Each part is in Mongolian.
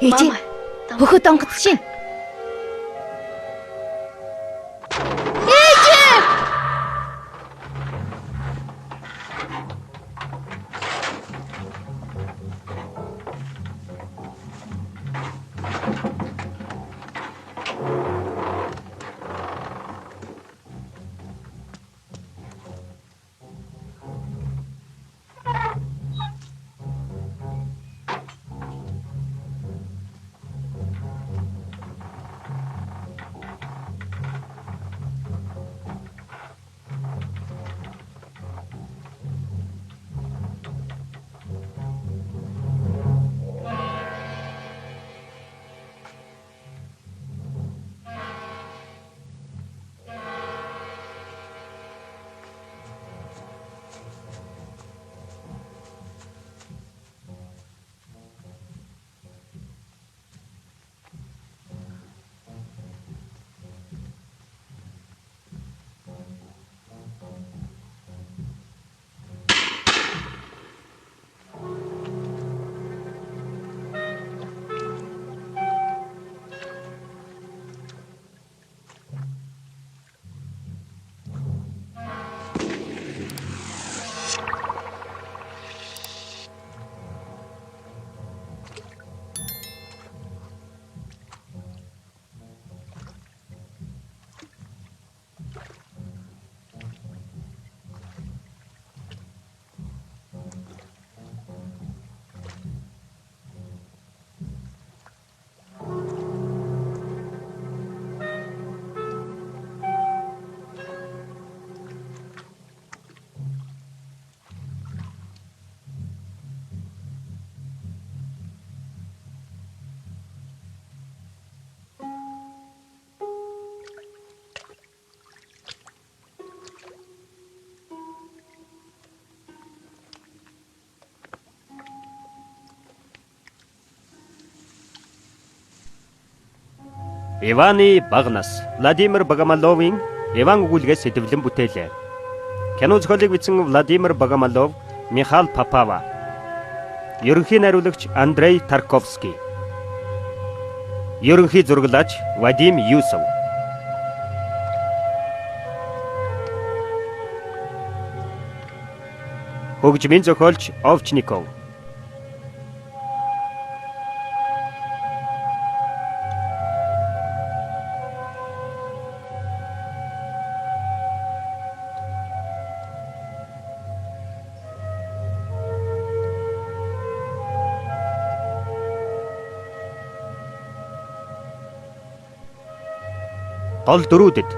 Ээжээ. Хөхөд онгоц шин. Иваны Багнас, Владимир Богомоловын Иван өгүүлгээс сэтгэлэн бүтээлээ. Кино зохиолыг бичсэн Владимир Богомолов, Михаил Попова. Ерөнхий найруулагч Андрей Тарковский. Ерөнхий зураглаач Вадим Юсов. Хөгжмийн зохиолч Овчников. Гол дөрүүдэд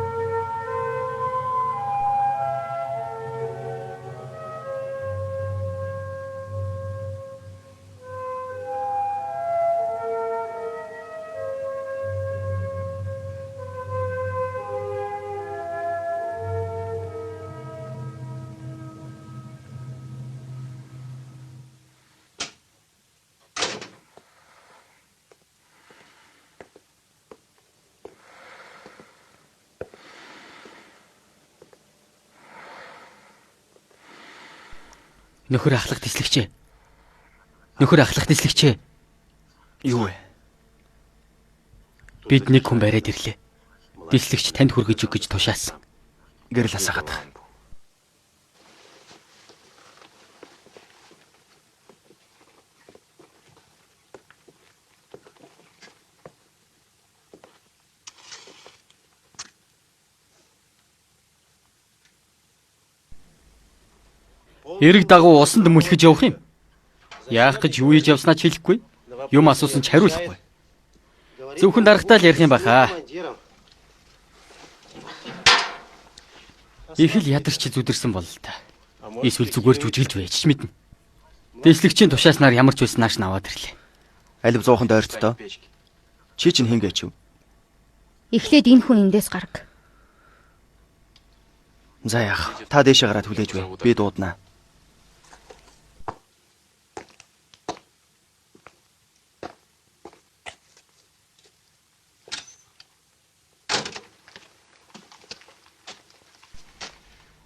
Нөхөр ахлах тэслэгчээ. Нөхөр ахлах тэслэгчээ. Юу вэ? Бид нэг хүн бариад ирлээ. Тэслэгч танд хүргэж өгч тушаасан. Гэрэл асаагаад. Эрэг дагуу усанд мөлхөж явах юм. Яах гэж юу хийж явснаа ч хэлэхгүй. Юм асуусан ч хариулахгүй. Зөвхөн дарагтаа л ярих юм баха. Их л ядарч зүдэрсэн бол л та. Эсвэл зүгээр жүжиглж байж ч мэднэ. Дэслэгчийн тушааснаар ямар ч байсан нааш наваад ирлээ. Алив 100 дойрттой. Чи чинь хин гэж юу? Эхлээд энэ хүн эндээс гарг. За яах. Та дээшээ гараад хүлээж бай. Би дуудана.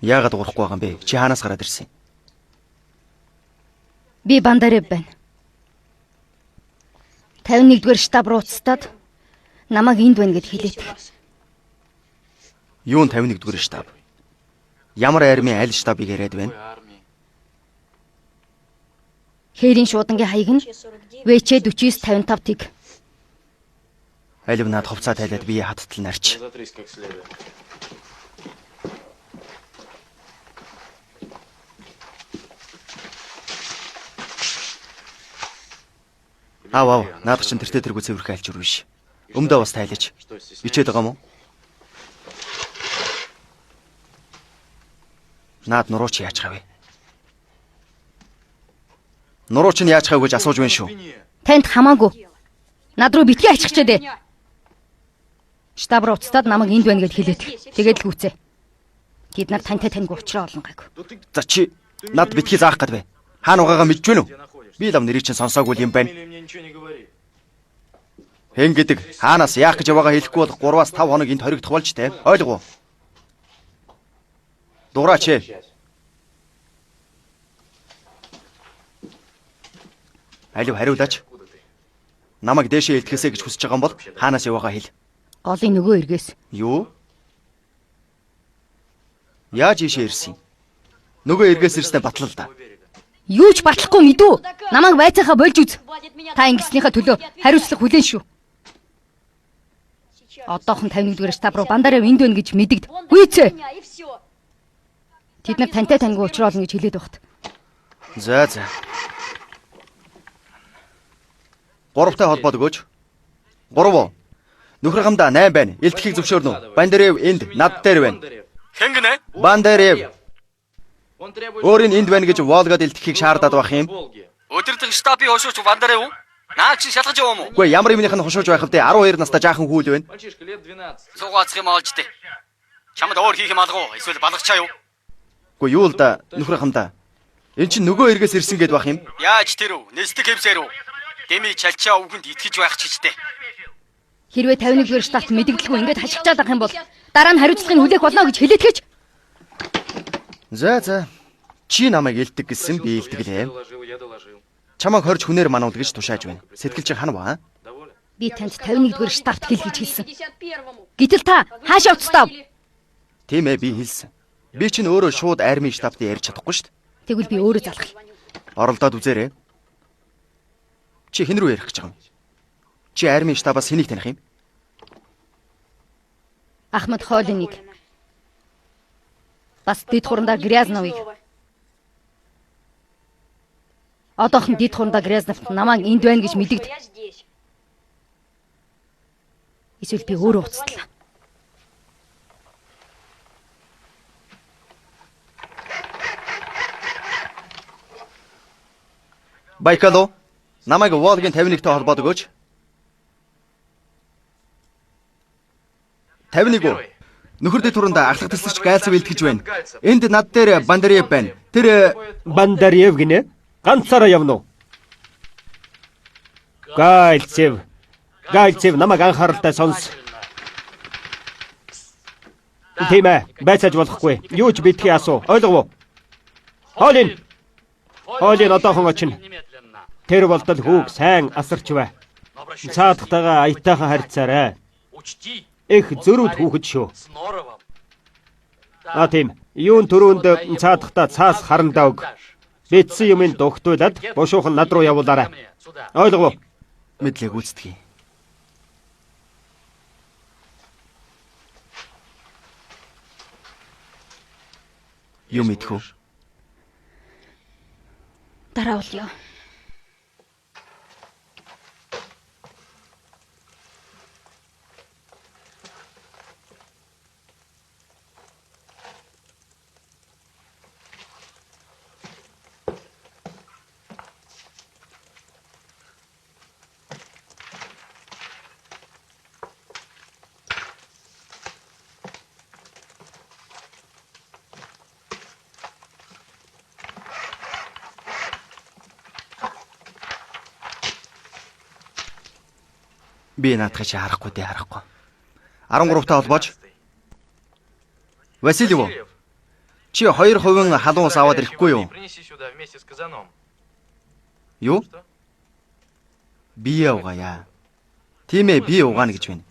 Яагаад урахгүй байгаа юм бэ? Чи хаанаас гараад ирсэн? Би Бандарев байна. 51-р штаб руу уцтаад намайг энд байна гэд хэлээд. Юу н 51-р штаб? Ямар армийн аль штабыг яриад байна? Хээрийн шуудангийн хаяг нь ВЧ 4955 тиг. Алив над хувцас тайлаад бие хаттал нарч. Аав, наадах чинь тэртээ тэргүй цэвэрхэн альж өрвөш. Өмдөө бас тайлаж. Ичээд байгаа мó? Наад нурууч яаж хавэ? Нурууч нь яаж хав гэж асууж байна шүү. Танд хамаагүй. Над руу битгий аччихчээ дээ. Штаб руу уцтаад намайг энд байна гэд хэлээд. Тэгээд л гүцээ. Тэд нар тантай таньгүй уучраа олон гайг. За чи над битгий заах гээд бай. Хаана угаагаа мэдж байна уу? Би лам нэрийг чинь сонсоогүй юм байна. Хэн гэдэг хаанаас яах гэж яваагаа хэлэхгүй бол 3-5 хоног энд хоригдох болж те. Ойлгов уу? Дуураач ээ. Алив хариулаач. Намайг дээшээ илтгэхээсэ гэж хүсэж байгаа юм бол хаанаас яваагаа хэл. Голын нөгөө эргээс. Юу? Яаж ийшээ ирсэн? Нөгөө эргээс ирснээр батлал да. Юу ч батлахгүй мэдүү. Намайг байцаахаа болж үз. Та ингэснийхээ төлөө хариуцлага хүлээн шүү. Одоохон 51-р штаб руу бандараа энд байна гэж мэдэгд. Гүйцээ. Тэд нар тантай таньгүй уучраа олон гэж хэлээд багт. За. Гуравтай холбоод өгөөч. 3. Нөхөр хамдаа 8 байна. Илтгэхийг зөвшөөрнө үү? Бандарев энд над дээр байна. Хэн гинэ? Бандарев. Өөрийн энд байна гэж Волгод илтгэхийг шаардаад байх юм. Өдөртөг штабын хошууч Бандарев уу? Наад чи шалгаж яваа мó? Үгүй ямар юмных нь хошууж байх вэ? 12 настай жаахан хүүл байна. Цугаацх юм олж дээ. Чамд өөр хийх юм алгуу? Эсвэл балгачаа юу? Үгүй юу л да нөхөр хамдаа. Эн чинь нөгөө эргээс ирсэн гэд байх юм. Яаж тэр үү? Нэстэг хэмсээр үү? Деми чалчаа үгэнд итгэж байх ч гэжтэй. Хэрвээ 51-р штабт мэдэгдэлгүй ингээд хашигчаад авах юм бол дараа нь хариуцлагыг хүлээх болно гэж хэлээд гэж. За. Чи намайг илдэг гэсэн би илтгэлээ. Чамайг хорж хүнээр манууд гэж тушааж байна. Сэтгэл чинь хана ба? Би танд 51-р штабт хэл гэж хэлсэн. Гэтэл та хаашаа уцтав? Тийм ээ би хэлсэн. Би чинь өөрөө шууд армийн штабт ярьж чадахгүй шүү дээ. Тэгвэл би өөрөө залах. Оролдоод үзээрэй. Чи хэн рүү ярих гэж байгаа юм? Чи армийн штабаас хэнийг таних юм? Ахмад Хоолиныг. Бас дид хурандаа Грязновыг. Одоохон дид хурандаа Грязновт намайг энд байна гэж мэдэгд. Эсвэл би өөрөө уцтлаа. Байкало, намайг Волгийн 51-тэй холбоод өгөөч. 51. Нөхөр дид хурандаа ахлах төсөлч Гальцев илтгэж байна. Энд над дээр Бандарев байна. Тэр Бандарев гинэ? Ганцаараа явна уу? Гальцев намайг анхааралтай сонс. Тийм ээ, байцааж болохгүй. Юу ч битгий асуу. Ойлгов уу? Хоолин одоохон очино. Тэр болтол хүүг сайн асарч бай. Цаадахтайгаа аятайхан харьцаарай. Их зөрүүд хүүхэд шүү. Тийм. Юун төрөнд цаадахтаа цаас харандаа өг. Битсэн юмын дугтуулаад бушуухан над руу явуулаарай. Ойлгов уу? мэдлэг гүйцэтгэе. Юу мэдхүү? Дараа уулъя. Би наадах чи харахгүй. 13-таа холбоож. Васильев. Чи 2% халуун ус аваад ирэхгүй юу? Юу? Би явгаая. Тийм ээ, би угаана гэж байна.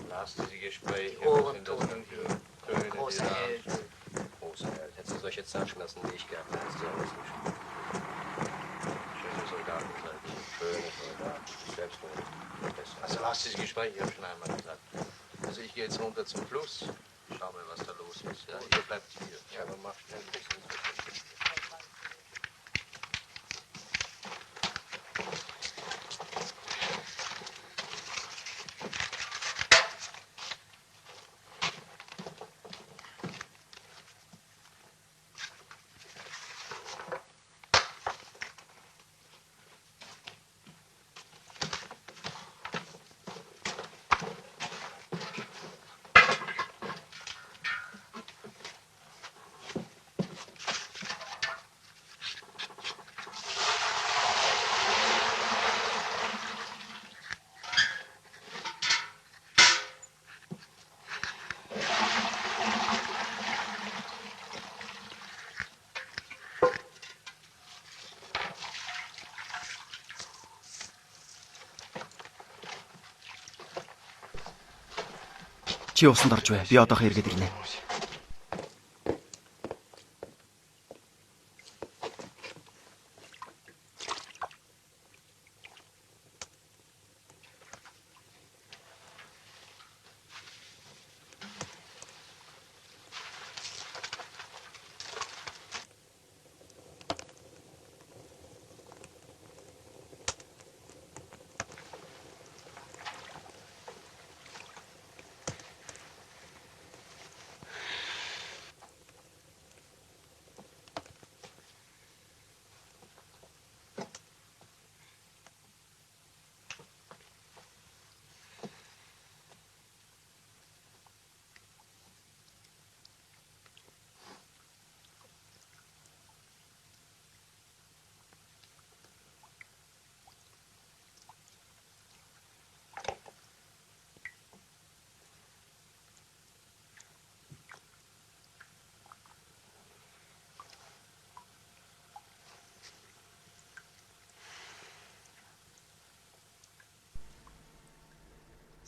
Lastige Gespräche sind das dann für Töne, die da große Welt. Hättest du solche Zatschen lassen, die ich gerne hättest du auch nicht geschrieben. Schöne Soldaten seid ihr. Schöne Soldaten. Selbstbewusst. Also lastige Gespräche, ich habe schon einmal gesagt. Also ich gehe jetzt runter zum Fluss. Schau mal, was da los ist. Ja, ihr bleibt hier. Ja, aber mach schnell ein bisschen. Чи усанд орж бай. Би одоохоо эргээд ирнэ.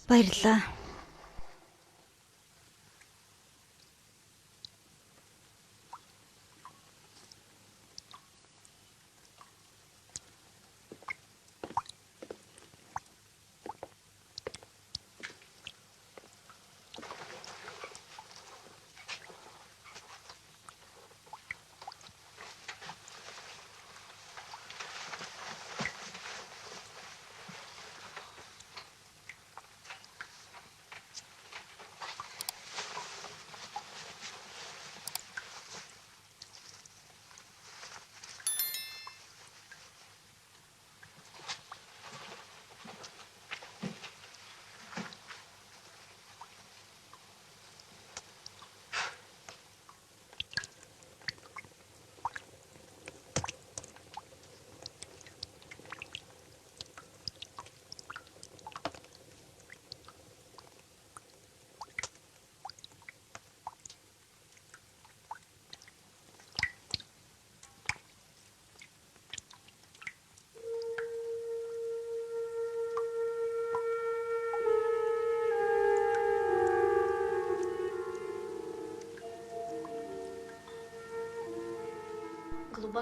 Баярлалаа.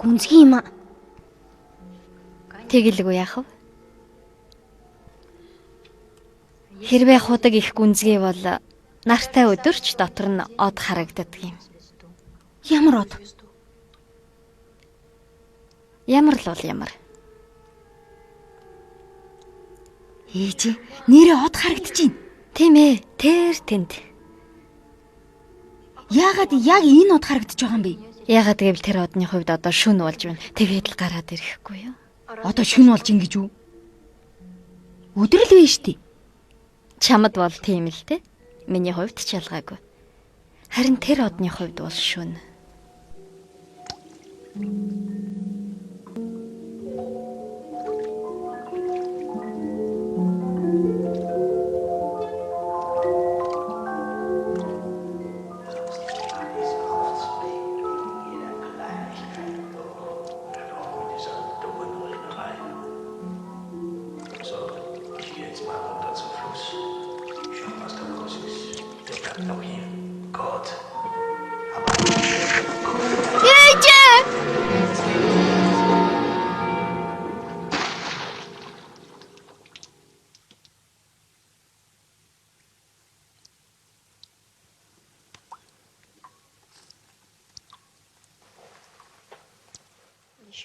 Гүнзгий юм аа. Тэгэлгүй яах вэ? Хэрвээ худаг их гүнзгий бол нартай өдөрч дотор нь од харагддаг юм. Ямар од? Ямар л бол ямар. Ээжи, нэрээ од харагдаж байна. Тийм ээ, тэр тэнд. Яагаад яг энэ од харагдаж байгаа юм бэ? Ягаад гэвэл тэр одны хувьд одоо шүн болж байна. Тэгээд л гараад ирэхгүй юу? Одоо шүн болж ингэж үү? Өдөр л вэ штий. Чамд бол тийм л те. Миний хувьд ч ялгаагүй. Харин тэр одны хувьд бол шүн.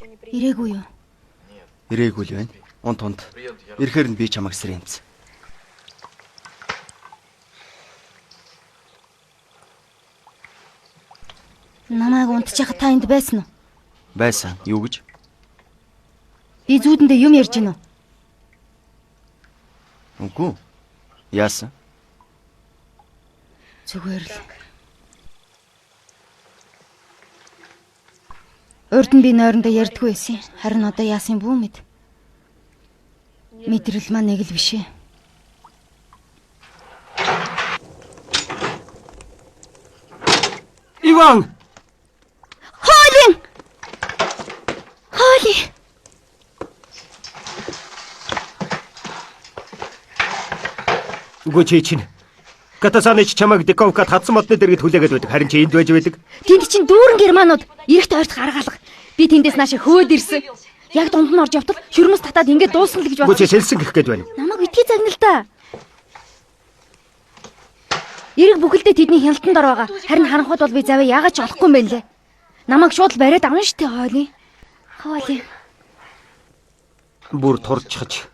Ирээгүй юу? Ирээгүй л байна. Унт. Ирэхээр нь би чамайг сэрэмц. Намайг унтчихад та энд байсан уу? Байсан. Юу гэж? Би зүүдэндээ юм ярьж гинөө. Үгүй. Яасан? Зүгээр л. Урд нь би нойрондоо ярьдгүй байсан. Харин одоо яасан бүү мэд. Мэдрэл маань нэг л биш ээ. Иван! Холи! Үгүй чи чинь. Катасаныч чамайг Диковкад хадсан модны дэргэд хүлээгээд байдаг. Харин чи энд байж байдаг. Тэнд чинь дүүрэн германууд эрэгт ойрт гаргалга. Би тэндээс наашаа хөөд ирсэн. Яг дунд нь орж явтал шүрмэс татаад ингээд дуусна л гэж Үгүй бодсон. чи сэлсэн гэх гээд байна. Намайг битгий загнал та. Эрэг бүхэлдээ тэдний хяналтанд ор байгаа. Харин харанхуйд бол би заваа яагаад ч олохгүй юм бэ лээ. Намайг шууд л бариад авна штэ хоoli. Хоoli. Бүр турчхаж.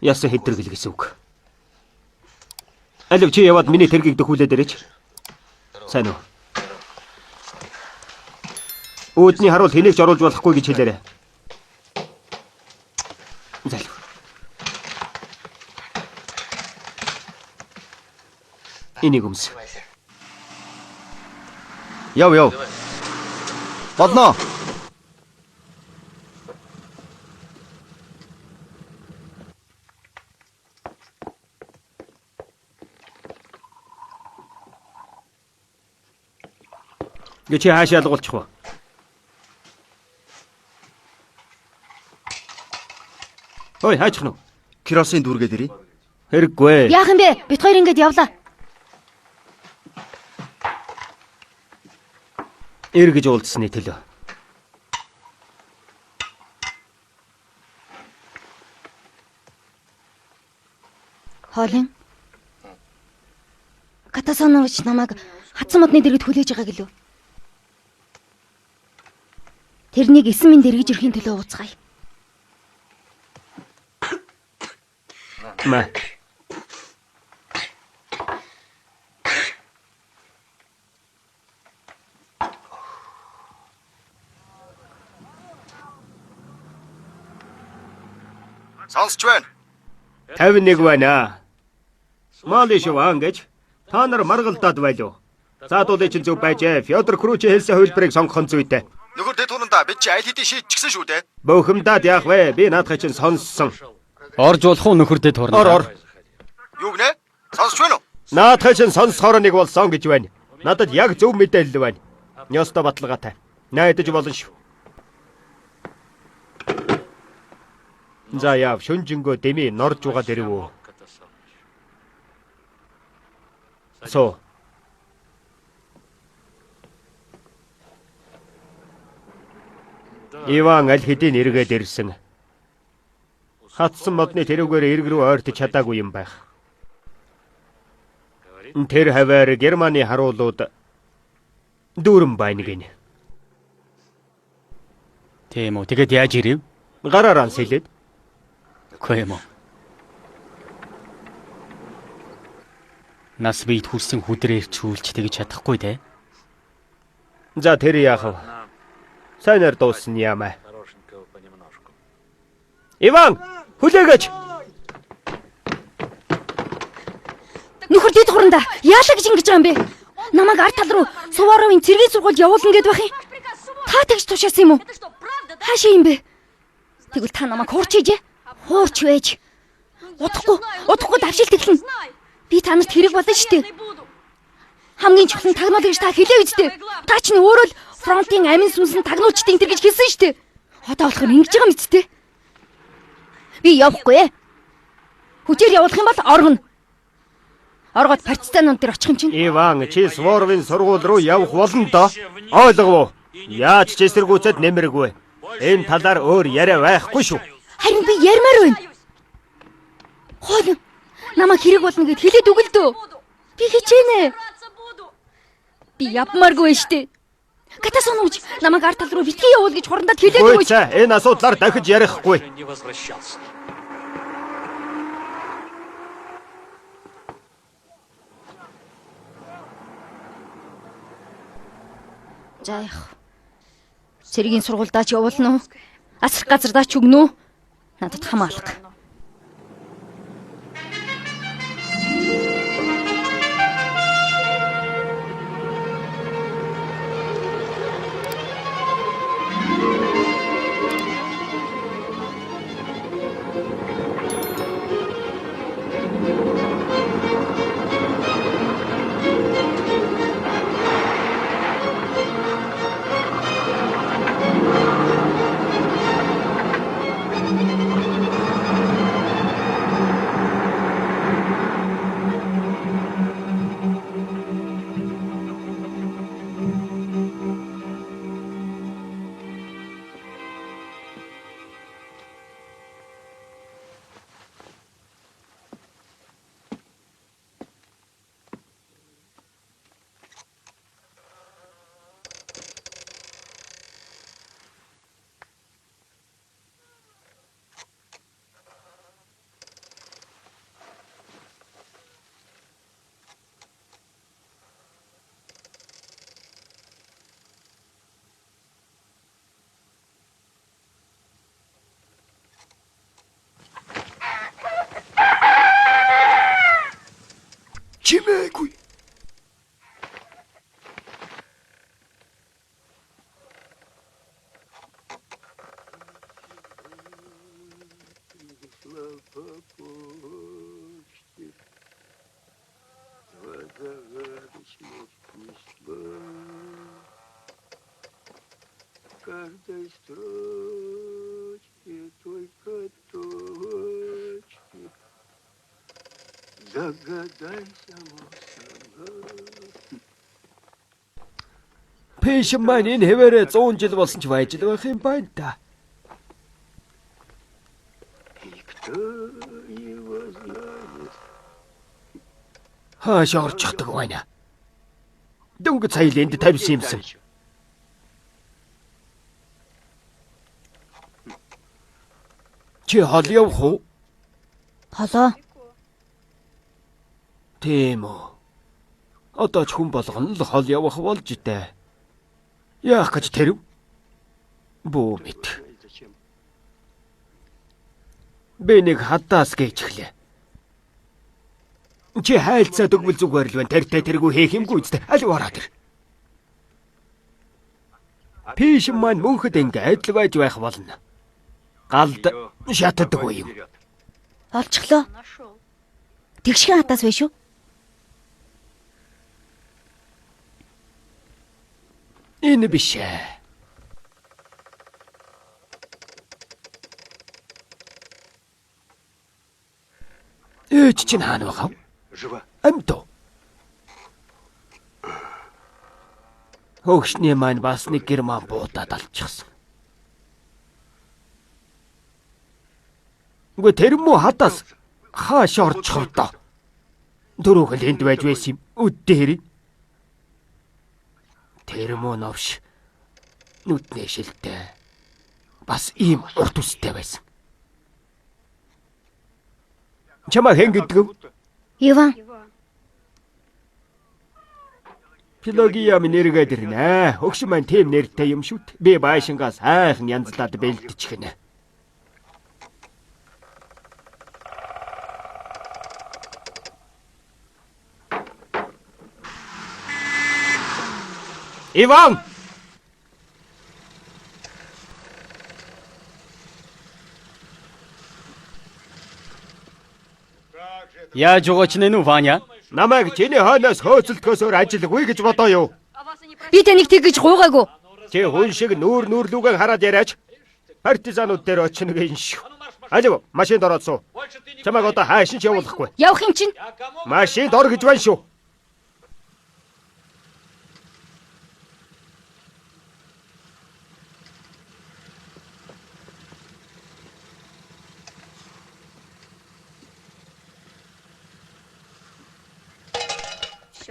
Яасан хэдрэгэл гэсэн үг. Алив чи яваад миний тэргийг дөхүүлээд ирээч. Сайн уу? Үүдний харуул хэнийг ч оруулж болохгүй гэж хэлээрэй. Залуу. Энийг өмс. Яв. Бодно. Гэ чи хаашаа алгуулчих вэ? Ой, хаачих нь. Киросын дүүргээд ирээ. Хэрэггүй. Яах юм бэ? Бид хоёр ингээд явлаа. Эргэж уулзсны төлөө. Хоолин. Катасанович намайг хатсан модны дэргэд хүлээж байгаа гэлөө. Тэрнийг эсэн минь дэргэж ирэхийн төлөө ууцгаая. Маа. Сонсч байна. 51 байна. Маалиш ван гэж та нар маргалдаад байлуу. Заадуулын чинь зөв байжээ. Фёдор Кручи хэлсэн хувилбарыг сонгох зүйтэй. Нөхөр дэд хунанда бид чи аль хэдийн шийдчихсэн шүү дээ. Бөхөмдаад яах вэ? Би наадхай чинь сонссон. Орж болох уу нөхөрдөө турна. Ор. Юу гинэ? Сонсч байна уу? Наадхай чинь сонсохоор нэг болсон гэж байна. Надад яг зөв мэдээлэл байна. Нёсто баталгаатай. Найдаж болно шүү. За яав шүнжэнгөө дэми норж угаад ирв. Со. Иван аль хэдийн эргээд ирсэн. Хатсан модны тэрүүгээр эрг рүү ойртож чадаагүй юм байх. Тэр хаваар Германы харуулууд дүүрэн байна гинэ. Тийм үү. Тэгээд яаж ирэв? Гараараа сэлээд. Үгүй юм уу. Нас бийд хүссэн хүдрээр чүүлж тэгж чадахгүй дээ. За тэр яах вэ? Сайнаар дуусна ямаа. Иван, хүлээгэж. Нөхөр дэд хуранда яалаа гэж ингэж байгаа юм бэ? Намайг ард тал руу Суваровын цэргийн сургуульд явуулна гэд байх юм. Та тэгж тушаасан юм уу? Хаашаа юм бэ? Тэгвэл та намайг хуурч ийж. Хуурч байж. Удахгүй давшил тэглэн. Би танарт хэрэг болно шүү дээ. Хамгийн чухал нь тагнуул гэж та хэлээ үсттэй. Та ч нь өөрөө л фронтын амин сүнсэн тагнуучдын тэр гэж хэлсэн шүү дээ. Одоо болохоор ингэж байгаа мэт дээ. Би явахгүй ээ. Хүчээр явуулах юм бол оргоно. Оргоод партизанууд дээр очих юм чинь. Иван, чи Суворовын сургууль руу явах болно доо. Ойлгов уу? Яаж ч эсэргүүцэд нэмэргүй. Энэ талаар өөр яриа байхгүй шүү. Харин би ярмаар байна. Хоол намайг хэрэг болно гэд хэлээд үгүй л дөө. Би хичээнэ. Би явмааргүй штэ. Катасонууч намайг арт тал руу битгий явуул гэж хурандад хэлээд Гүй өгөөч. за энэ асуудлаар дахиж ярихгүй. Не возвращался. За яах. Цэргийн сургуульдаа ч явуулна уу? Асрах газардаа ч өгнө үү? Надад хамаалах. Чимээгүй. Каждой строчке только точки. Догадайся, мой Пэшин маань энэ хэвээрээ 100 жил болсон ч байж л байх юм байна да. никто его знает. Хааш орчихдаг байна. Дөнгөж сая л энд тавьсан юмсан. Чи хол явах уу? Холоо. Тийм үү. Одоо ч хүн болгоно л хол явах болж дээ. Яах гэж тэрв? Бүү мэд. Зачем? Би нэг хадаас гэж эхлэе. Чи хайлцаад өгвөл зүгээр л байна. Тартай тэргүй хийх юмгүй үстэй. Аль ороод ир. Пэшин маань мөнхөд ингээ адил байж байх болно. Галд шатдаггүй юм. Олчихлоо. Тэгшхэн хатаас байна шүү. Энэ биш ээ. Ээч чинь хаана байгаа? Жива. Амт. Хөгшний маань бас нэг герман буудаад алчихсан. Үгүй тэр муу хатаас хааш орчих вэ? Дөрөв хэл энд байж байсан юм. Үдээр. Тэр муу новш. Нүднээ шилтэй. Бас ийм урт үстэй байсан. Чамаа хэн гэдэг? Иван, Пилогия минь нэргээд ирнэ. Хөгш маань тийм нэртэй юм шүт. Би байшингаас хайхан янзлаад бэлдчихнэ. Иван! Яаж угаач нэ Ваня? Намайг чиний хойноос хөөцөлдөхөөсөөр ажилгүй гэж бодоо юу? би таныг тэгж гуйгаагүй. Чи хүн шиг нүүрлүүгээ хараад яриач. Партизанууд дээр очно гин шүү. Алив машинд ороод суу. Чамайг одоо хааш нь ч явуулахгүй. Явах юм чинь. Машинд ор гэж байна шүү.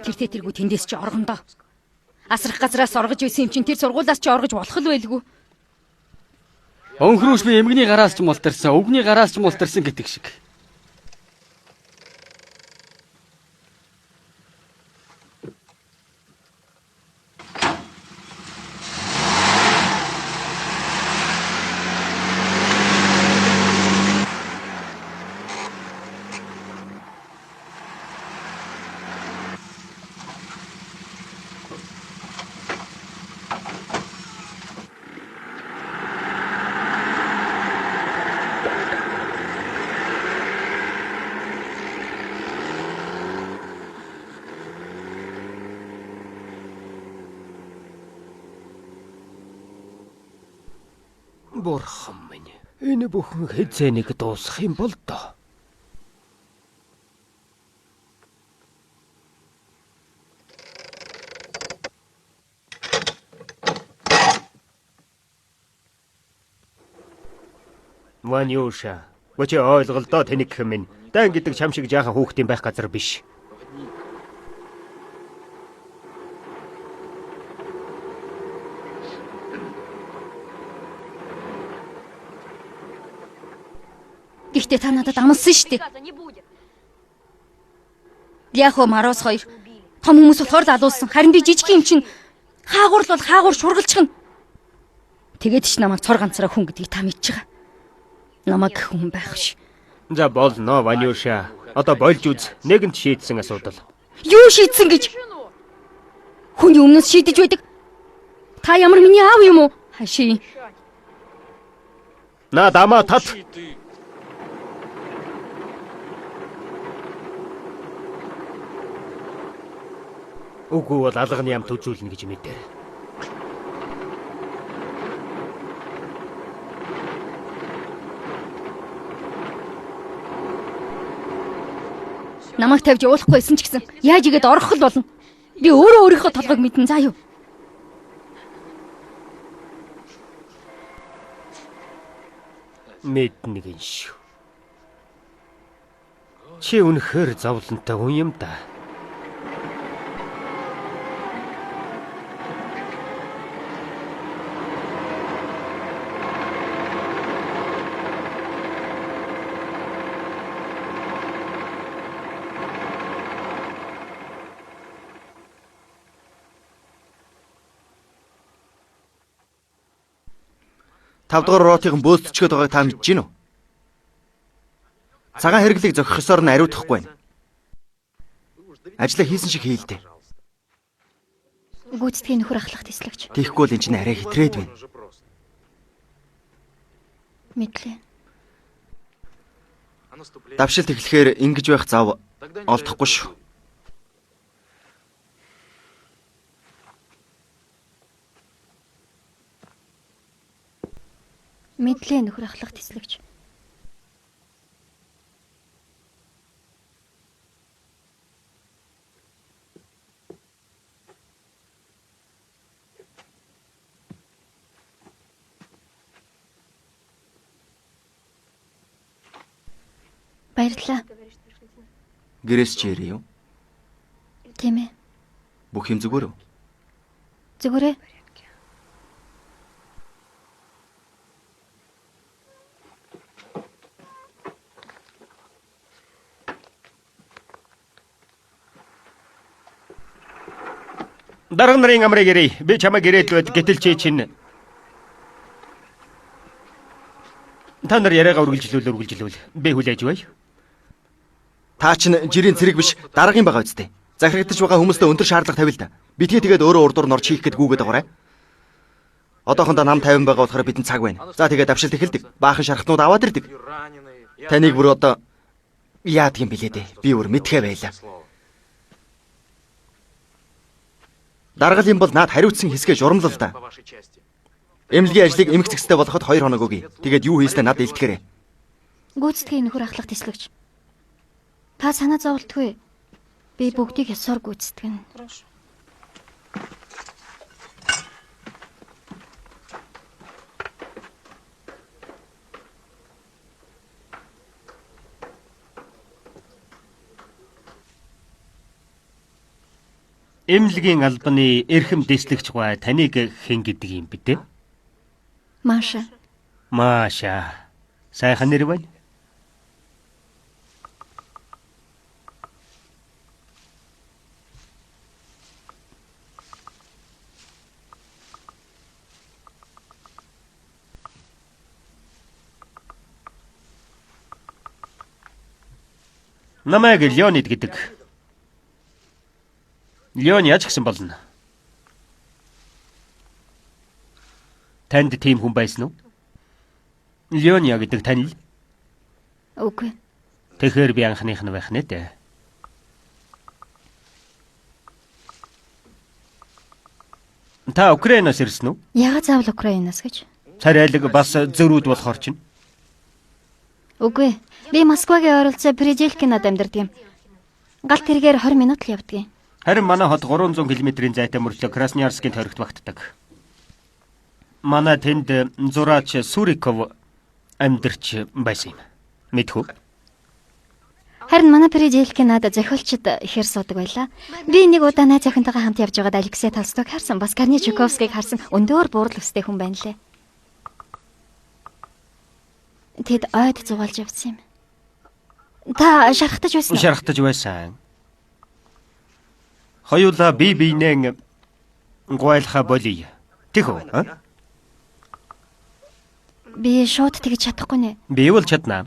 Тэртээ тэргүй тэндээс чи оргондоо. Асрах газраас оргож байсан юм чинь тэр сургуулиас ч оргож болох л байлгүй. Өнхрөөш би эмгний гараас ч мултарсан, өвгний гараас ч мултарсан гэдэг шиг. Бурхан минь. Энэ бүхэн хэзээ нэг дуусах юм бол доо. Ванюша, гочи ойлголдоо тэнийг гэх минь. Дан гэдэг чам шиг жаахан хүүхдийн байх газар биш. Гэхдээ та надад амлсан шүү дээ. Яг хөө Мароос хоёр том хүмүүс болохоор залуулсан. Харин би жижиг юм чинь хаагур л бол хаагур шургалчихна. Тэгээд ч намайг цор ганцаараа хүн гэдгийг та мэдж байгаа. Намайг хүн байх ш. За болно, Ванюша. Одоо болж үз. Нэгэнт шийдсэн асуудал. Юу шийдсэн гэж? Хүний өмнөөс шийдэж байдаг. Та ямар миний аав юм уу? Хашийн. На дама тат. Үгүй бол алганы ям төжүүлнэ гэж мэдээ. Намайг тавьж явуулахгүйсэн ч гэсэн яаж игээд орох л болно. Би өөрөө өөрийнхөө толгойг мэдэн заа юу. Мэднэ гин шүү. Чи үнэхээр зовлонтой хүн юм да. Тавдугаар ротыг бөөсчгээд байгааг та мэдэж гин үү? Цагаан хэрэглийг зохих ёсоор нь ариутгахгүй байна. Ажлаа хийсэн шиг хийлдэ. Гүйцэтгэхийн нөхөр ахлах тэслэгч. Тийхгүй л эн чинь арай хитрээд байна. Мэдлээ. Давшилт эхлэхээр ингэж байх зав олдохгүй шүү. Мэдлээ нөхөр ахлах тэслэгч. Баярлалаа. Гэрээс чи ирээ юу? Тийм ээ. Бүх юм зүгээр үү? Зүгээрээ. Дарга нарын амрыг ирээ. Би чамайг ирээд байд гэтэл чи чинь. Та нар яриагаа үргэлжлүүл. Би хүлээж бай. Та чинь жирийн цэрэг биш, даргын байгаа үстэй. Захирагдаж байгаа хүмүүстээ өндөр шаардлага тавил та. Битгий тэгээд өөрөө урд норч хийх гээд гүгээд байгаарай. Одоохондоо нам 50 байгаа болохоор бидэнд цаг байна. За тэгээд давшилт эхэлдэг. Баахан шархтнууд аваад ирдэг. Таныг бүр одоо яадаг юм билээ дээ. Би бүр мэдхээ байлаа. Даргал юм бол наад хариуцсан хэсгээ журамлал та. Эмнэлгийн ажлыг эмх зэгстэй болгоход 2 хоног өгье. Тэгээд юу хийснэ надад илтгэхээрэй. Гүйцэтгэхийн нөхөр ахлах тэслэгч. Та санаа зовлтгүй. Би бүгдийг ёсоор гүйцэтгэнэ. Эмнэлгийн албаны эрхэм дэслэгч гуай таныг хэн гэдэг юм бэ те? Маша. Маша. Сайхан нэр байна. Намайг Леонид гэдэг. Леон яаж гисэн болно? Танд тийм хүн байсан уу? Леония гэдэг тань л. Үгүй. Тэгэхээр би анхных нь байх нэ дээ. Та Украинаас ирсэн үү? Яагаад заавал Украинаас гэж? Царайлаг бас зөрүүд болохоор чинь. Үгүй. Би Москвагийн ойролцоо Пределькинад амьдардаг юм. Галт тэргээр 20 минут л явдаг юм. Харин манай хот 300 км-ийн зайтай мөрчлөө Красноярскийн тойрогт багтдаг. Манай тэнд зураач Суриков амьдарч байсан юм. Мэдхүү? Харин манай Пределькинад зохиолчд ихээр суудаг байлаа. Би нэг удаа найз охинтойгоо хамт явж байгаад Алексей Толстойг харсан, бас Корней Чуковскийг харсан. Өндөр буурал өстэй хүн байна лээ. Тэд ойд зугаалж явсан юм. Та шархтаж байсан уу? Шархтаж байсан. Хоёулаа бие биенээ гуайлахаа болъё. Тэхүү, а? Би шууд тэгж чадахгүй нэ. Би бол чаднаа.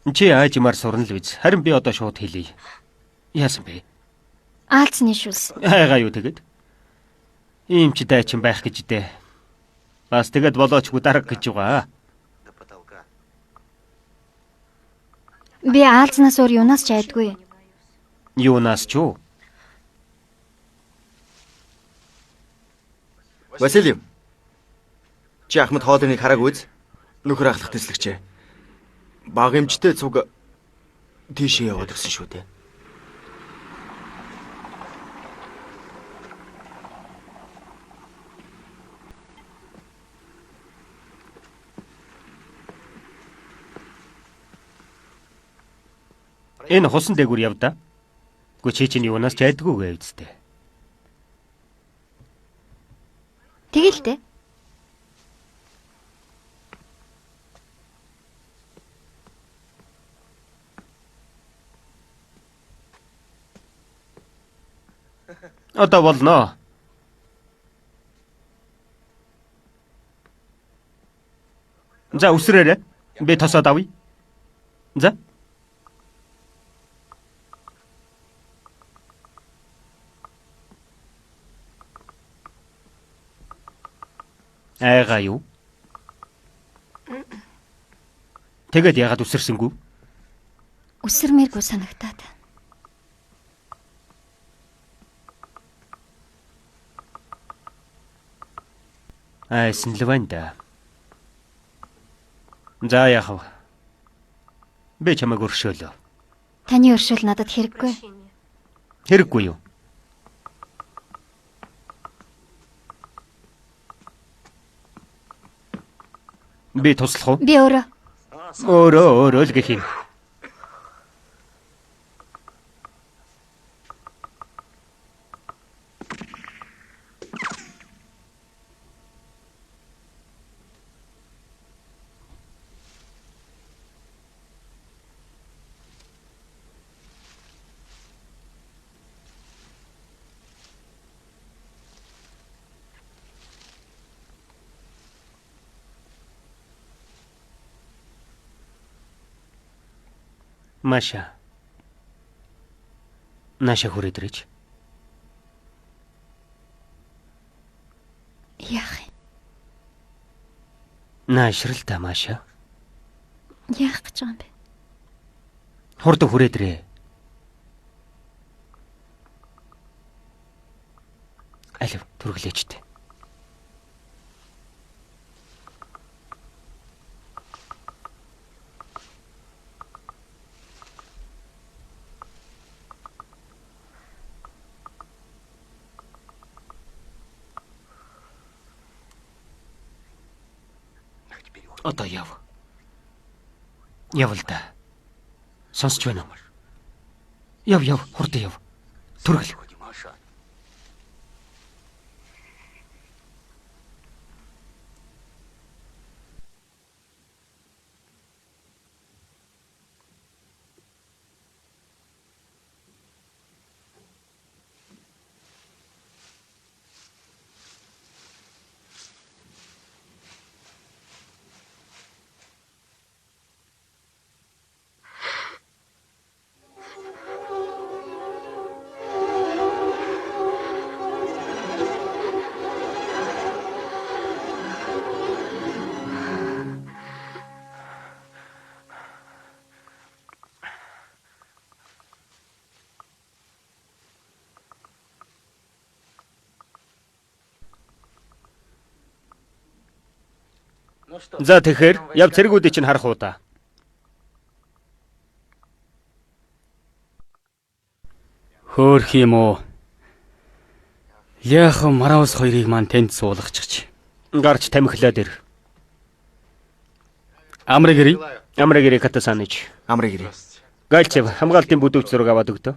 Чи аажмаар сурна л биз. Харин би одоо шууд хэлье. Яасан бэ? Аалцны шүлс. Хайгаа юу тэгэд? Ийм ч дайчин байх гэж дээ. Бас тэгэд болоочгүй дарга гэж байгаа. Би аалзнаас өөр юунаас ч айдгүй. Юунаас ч юу? Василий. Чи Ахмад хоолойныг хараг үз. Нөхөр ахлах төслөгчээ. Баг эмчтэй цуг тийшээ яваад ирсэн шүү дээ. Энэ хусан дээгүүр явда. Гү чи чинь юунаас ч айдгүйгээ үсттэй. Тэгэлтэй. Одоо болно. За үсрээрээ. Би тосоод авъя. За. Айгаа юу? Тэгэд ягаад үсэрсэнгүү? Үсэрмээргүй санагтаад. Айсан л байна да. За яах вэ? Би чамайг өршөөлөө. Таны өршөөл надад хэрэггүй. Хэрэггүй юу? Би туслах уу? Би өөрөө. Өөрөө л гэх юм. Маша. Наша хүрээдрэж. Яах юм? Наашрал та Маша. Яах гэж байгаа юм бэ? Хурд хүрээдрээ. Алив түрглээчтэй. Одоо яв. Явал да. Сонсч байна уу? Яв, хурд яв. Түргэл. За тэгэхээр яв цэргүүдийг чинь харах уу та. Хөөх юм уу? Яахан Мараус хоёрыг маань тэнд суулгачих. Гарч тамхилаад ир. Амрэгэрий. Амрагири Катасаныч. Амрыг ирээ. Гальцев хамгаалтын бүдүүч зураг аваад өгдөө.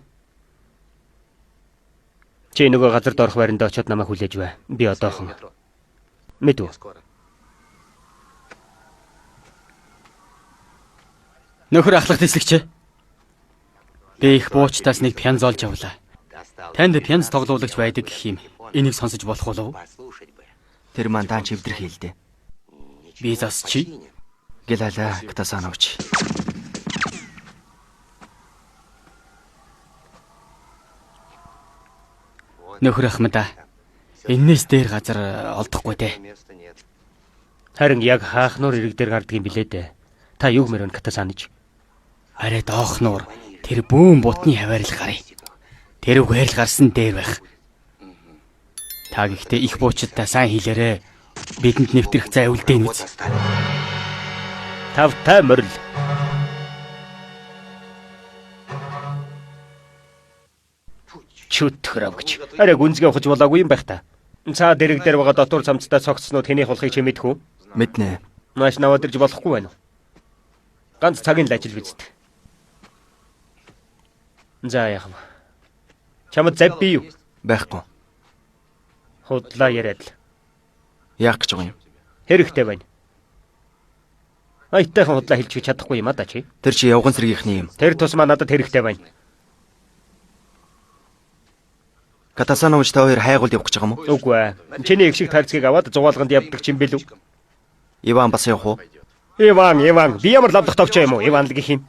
Чи нөгөө газард орох байранд очиод намайг хүлээж бай. Би одоохон. Мэдв. Нөхөр ахлах тэслэгч. Би их буучтаас нэг пянз олж авлаа. Танд пянз тоглуулагч байдаг гэх юм. Энийг сонсож болох болов уу? Тэр маань даан чивдэр хийлдэ. Би зас чи. Гэлалаа Катасанович. Нөхөр ахмадаа. Эннээс дээр газар олдохгүй те. Харин яг хаахнуур ирэг дээр гардаг юм билээ дээ. Та юу мөрөн Катасаныч? Арай доохноор тэр бүүн бутны хаваарл гарыг. Тэр үгээрл гарсан дээр байх. Та гэхдээ их буучдаа сайн хийлээрэ. Бидэнд нэвтрэх зай үлдээн үз. Тавтай морил. Чүтгэр авч. Арай гүнзгий ухаж болоогүй юм байх та. Цаа дэрэг дээр байгаа дотор цамцтай цогцснууд хэнийх болохыг чи мэдхүү? Мэднэ. Маш наваад ирж болохгүй байна уу? Ганц цагийн л ажил биз дээ. За яах вэ? Чамд зав бий юу? Байхгүй. Худлаа яриад л. Яах гэж байгаа юм? Хэрэгтэй байна. Айтайхан худлаа хэлж чадахгүй юм а да чи. Тэр чи явган цэргийнхний юм. Тэр тусмаа надад хэрэгтэй байна. Катасанович та хоёр хайгуулд явах гэж байгаа юм уу? Үгүй ээ. Чиний их шиг тарцгийг аваад зугаалганд явдаг юм бэл үү? Иван бас явах уу? Иван, би ямар лавдах товч юм уу? Иван л гэх юм.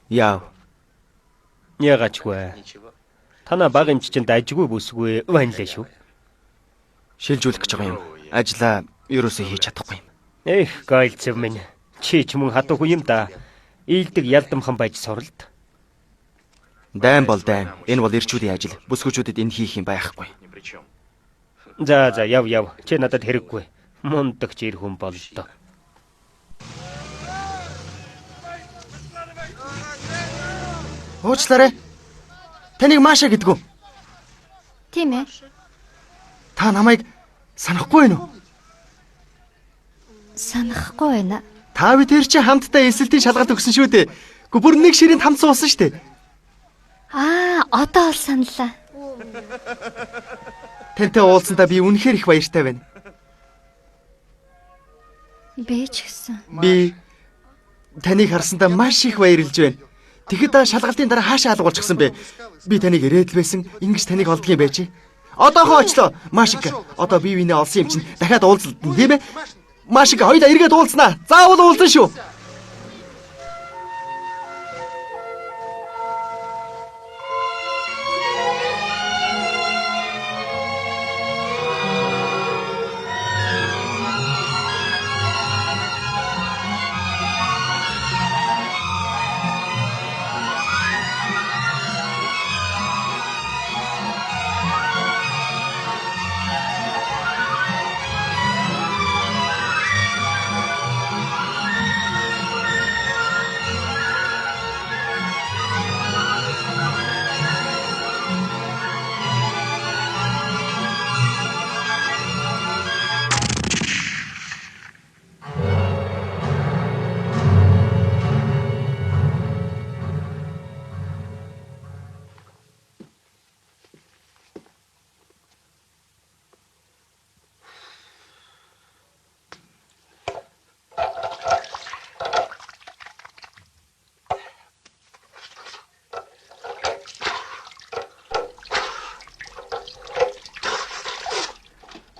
Яав. Ягачгүй. Танаа баг эмччэнд ажгүй бүсгүй ванлаа шүү. Шилжүүлэх гэж байгаа юм. Ажлаа ерөөсөө хийж чадахгүй юм. Эх, гайлцэв минь. Чи ч мөн хатуугүй юм да. Ийдэг ялдамхан байж суралт. Дайн бол дайн. Энэ бол ирчүүдийн ажил. Бүсгүүчүүдэд энэ хийх юм байхгүй. За яв. Чи надад хэрэггүй. Мундаг чи ир хүн болдоо. Уучлаарай. Таныг Маша гэдэг үү? Тийм ээ. Та намайг санахгүй байна уу? Санахгүй байна. Та бид тэр чинь хамтдаа эсэлтийн шалгалт өгсөн шүү дээ. Гэхдээ бүр нэг ширэнд хамт суусан шүү дээ. Одоо бол саналаа. Тантай уулзсандаа би үнэхээр их баяртай байна. Би ч гэсэн. Би таныг харсандаа маш их баярлж байна. Тэгэхэд шалгалтын дараа хаашаа алгуулчихсан бэ? Би таныг ирээд л байсан. Ингэж таныг олдгийн байж. Одоохоо очлоо. Машик. Одоо бие биенээ олсон юм чинь дахиад уулзалдана, тийм ээ? Машик хоёулаа эргээд уулзнаа. Заавал уулзна шүү.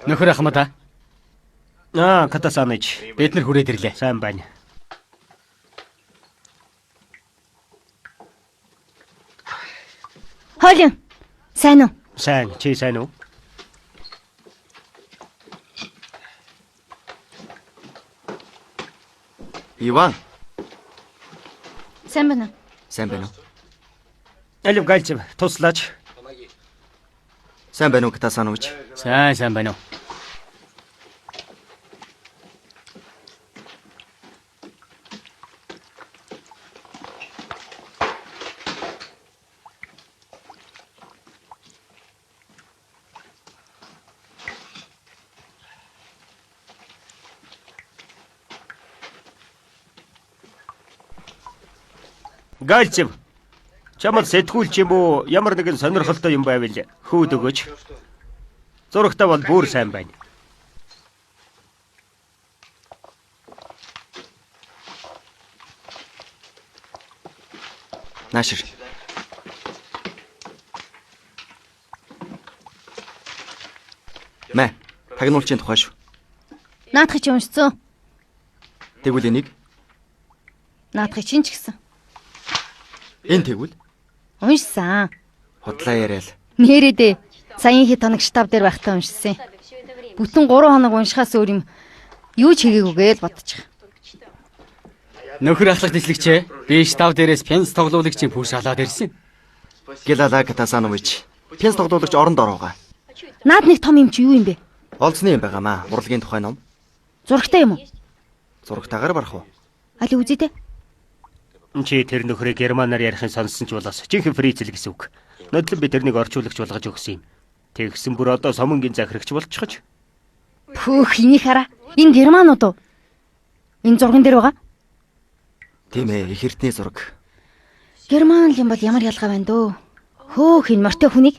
Нөхөр Ахмада, Катасаныч. бид нар хүрээд ирлээ. Сайн байна. Хойлон. Сайн уу? Сайн, чи сайн уу? Иван, Сайн байна уу? сайн байна уу? Алив Гальцев, туслаач. Сайн байна уу Катасанович? Сайн байна уу? Гальцев. Чамд сэтгүүлч юм уу? Ямар нэгэн сонирхолтой юм байвал хүүд өгөөч. Зурагтаа бол бүр сайн байна. Наашир. Мэ, тагнуулчийн тухай шүү. Наадахыг чи уншсан. Тэгвэл энийг Наадахыг чинь ч гэсэн. энэ тэгвэл Уншсан. худлаа яриа л. Нэрээдээ саяын хэд хоног штаб дээр байхдаа уншсан. Бүтэн 3 хоног уншихаас өөр юм юу ч хийгээгүйгээ л бодчих. Нөхөр ахлах дэлгчээ. Би штаб дээрээс пенс тоглуулагчийн пүүш алаад ирсэн. Гелала Катасанович. Пенс тоглуулагч оронд ороогаа. Наад нэг том юм чи юу юм бэ? Олзны юм байгаамаа. Урлагийн тухай ном. Зурагтай юм уу? Зурагтаагаар барах уу? Али үзье дээ. Чи тэр нөхрөө германаар ярихын сонссон ч болоос жинхэнэ фрицэл гэсэн үг. Нодлон би тэрнийг орчуулагч болгож өгсөн юм. Тэгсэн бүр одоо сомонгийн захирагч болчихож. Пөөх энийг хараа. Энэ германууд уу? Энэ зурган дээр байгаа? Тийм ээ, их эртний зураг. Герман юм бол ямар ялгаа байна дөө? Хөөх энэ мортой хүнийг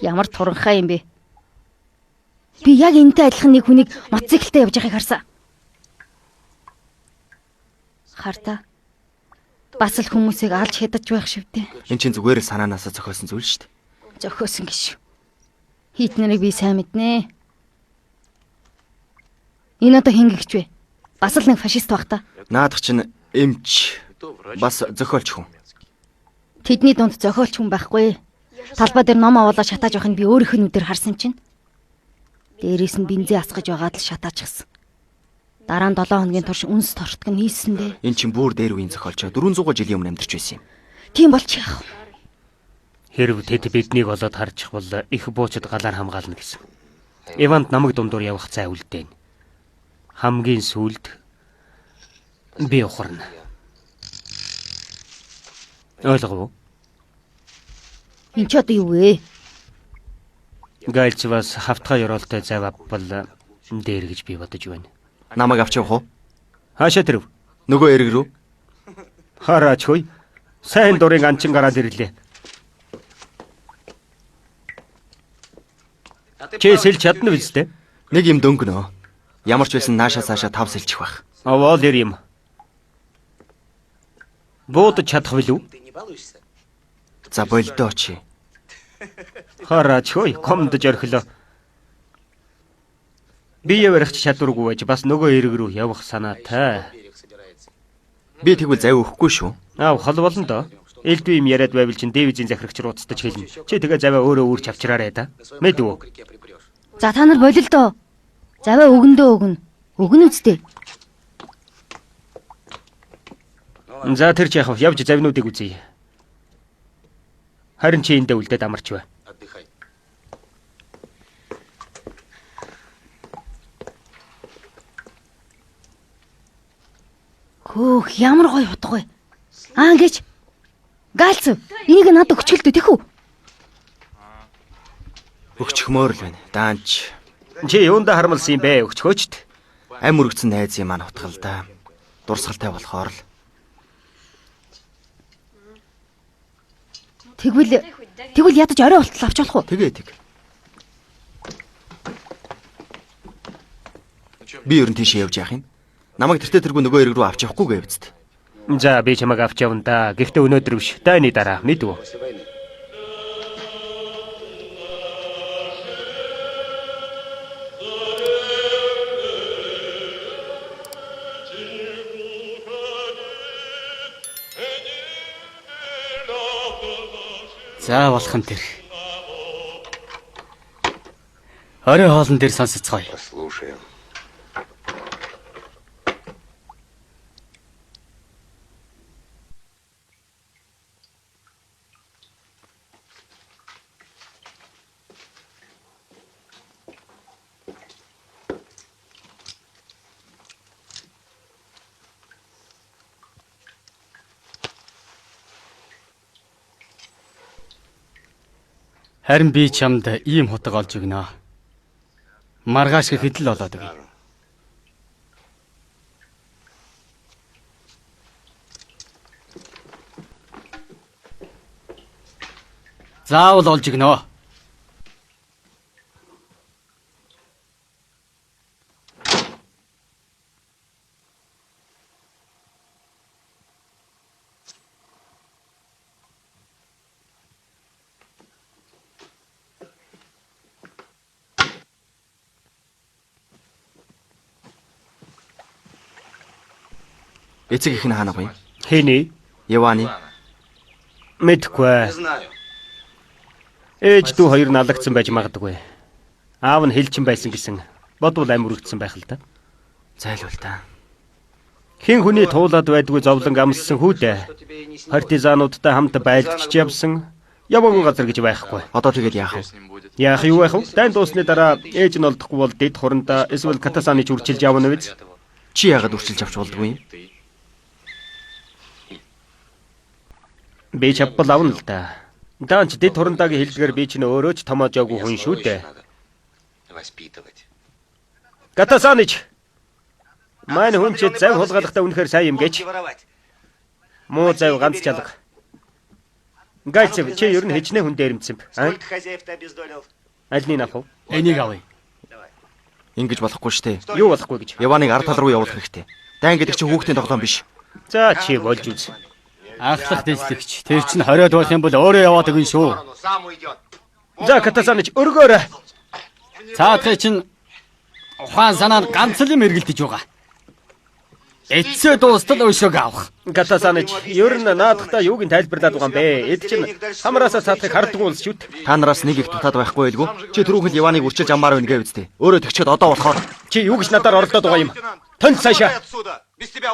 ямар туранхай юм бэ? Би яг энэтэй адилхан нэг хүнийг мотоциклтэй явж байгааг харсан. Хартаа. Бас л хүмүүсийг алж хядаж байх шивдэ. Энд чинь зүгээр л санаанаасаа зохиосон зүйл шүү дээ. Зохиосон гэж. Хит нарыг би сайн мэднэ. Энэ одоо хин гэгч вэ? Бас л нэг фашист баг та. Наадах чинь эмч бас зохиолч хүн. Тэдний дунд зохиолч хүн байхгүй. Талбай дээр ном авуулаа шатааж явахыг би өөрийнх нь үдээр харсан чинь. Дээрээс нь бензин асгаж байгаад л шатаачихсан. Дараа нь 7 хоногийн турш үнс тортог нь нийсэндээ. Энд чинь бүр дээр үеийн зохиолч 400 жилийн өмнө амьдарч байсан юм. Тийм болчих яах вэ? Хэрв тэд биднийг олоод харчих бол их буучид галаар хамгаална гэсэн. Иванд намайг дундуур явах цай үлдээн. Хамгийн сүүлд би ухарна. Ойлгов уу? Энд ч одоо юу вэ? Гальцвас хавтгай ёроолтой зав авбал дээр гэж би бодож байна. Намайг авч явах уу? Хаашаа тэрв? Нөгөө эрэг рүү. Хараач хөөе. Сайн дурын анчин гараад ирлээ. Чи сэлж чадна биз дээ? Нэг юм дөнгөнөө. Ямар ч байсан наашаа цаашаа 5 сэлчих байх. Аваал ир юм. Буудаж чадах билүү? За болдоо чи. Хараач хөөе, комдож орхилоо. Бие барих чадваргүй байж бас нөгөө эрэг рүү явах санаатай. Би тэгвэл зав өгөхгүй шүү. Хол болно доо. Элдв юм яриад байвал чин Дэвизийн захирагч рууцтаж хэлнэ. Чи тэгээ заваа өөрөө үрч авчраарай да. Мэдв үү? За та нар болил доо. Заваа өгөндөө өгнө. Өгнө үсттэй. За тэр ч яхав явж завнуудыг үзье. Харин чи эндээ үлдээд амарч бай. Хөөх ямар гоё утга вэ? Ингэж Гаалцв. Энийг надад өгчлөлтөө тэхүү. Өгчхмөр л байна. Даанч. Чи юундаа харамлсан юм бэ? Өгчхөөчт. Ам өргөцсөн найз юм маань утгал да. Дурсгалтай болохоор л. Тэгвэл ядаж орой болтол авч болох уу? Тэгээ. Би ер нь тийшээ явж яах юм? Намайг тэртээ тэргүй нөгөө эрэг рүү авч явахгүй гэв үст. За би чамайг авч явна да. Гэхдээ өнөөдөр биш. Дайны дараа мэдв үү? За болох нь тэр. Орой хоолн дээр сонсоцгоё. Послушаем. Харин би чамд ийм хутаг олж өгнө. Маргааш хэдэл болоод өгье. Заавал олж өгнө. Эцэг их нь хаана вэ? Хэний? Явааны. Мэдгүй. Знаю. Ээж дүү хоёр налагдсан байж магадгүй. Аав нь хэлчин байсан гэсэн бодвол амир өргөцсөн байх л да. Зайлуул та. Хин хүний туулаад байдгүй зовлон амссан хүүдээ. Партизануудтай хамт байлдчиж явсан. Яваагүй газар гэж байхгүй. Одоо тэгээд яах вэ? Яах юу байх вэ? Дайн дуусны дараа ээж нь олдохгүй бол дэд хурандаа эсвэл Катасаны ч үрчилж явна биз? Чи яагаад үрчилж авч болдгүй юм? Би чавбал авна л да. Даанч дэд хурандагийн хэлдгээр би ч өөрөө ч томоож явгүй хүн шүү дээ. Воспитывать. Катасаныч. Манай хүн чи зав хулгайлахтаа үнэхээр сайн юм гэж. Муу зав ганц чалга. Гайцэв чи ер нь хичнээн хүн дээрэмцсэн. Аль нэг авах вэ? Энийг авъя. Ингэж болохгүй штэ. Юу болохгүй гэж. Явааныг ард тал руу явуулах хэрэгтэй. Дайн гэдэг чинь хүүхдийн тоглоом биш. За чи болж үз. Анхлах дэслэгч. Тэр чинь хориод болох юм бол өөрөө яваад өгнө шүү. Сам уйдет. За Катасаныч өргөөрэй. Цаадхай чинь ухаан санаанд ганц л юм эргэлдэж байгаа. Эцсээ дуустал өшөөг авах. Катасаныч ер нь наадахта юуг нь тайлбарлаад байгаа юм бэ? Эд чинь хамраасаа цаадахыг харддаггүй л шүт. Та нараас нэг их дутаад байхгүй байлгүй. Чи түрүүхэд Явааныг үрчилж аммаар байна гэв үстэй. Өөрөө тэгчээд одоо болохоор Чи юу гэж надаар оролдоод байгаа юм? Тон цаашаа.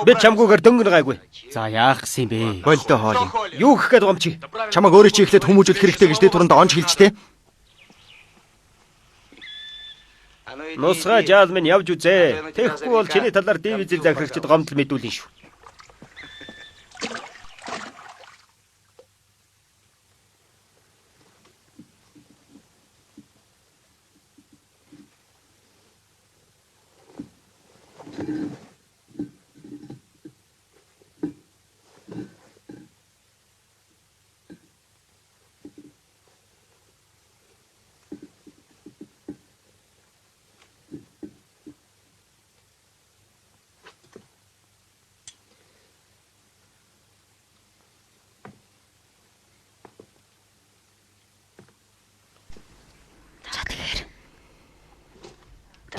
Би чамгүйгээр дөнгөн гайгүй. За яах гэсэн юм бэ? болдоо хоол юм. Юу гэх гээд байгаа юм чи? Чамаг өөрөө чи ихлэд хүмүүжүүлэх хэрэгтэй гэж дэд турандаа онж хэлжтэй. Нусгаа жаал минь явж үзээ. Тэгэхгүй бол чиний талаар дивизэл захирагчид гомдол мэдүүлнэ шүү.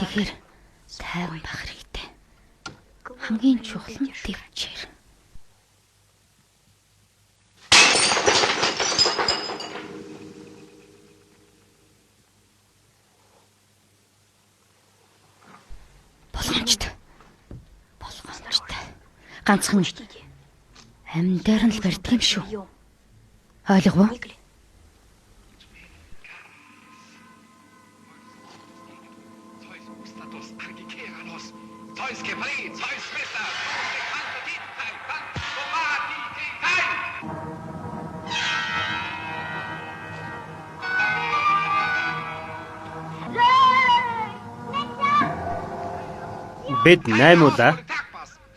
Тэгэхээр тайван байх хэрэгтэй. Хамгийн чухал нь төвчээр. Болгоомжтой. Ганцхан амьдаар нь л барьдаг юм шүү. Ойлгов уу? Бид 8 удаа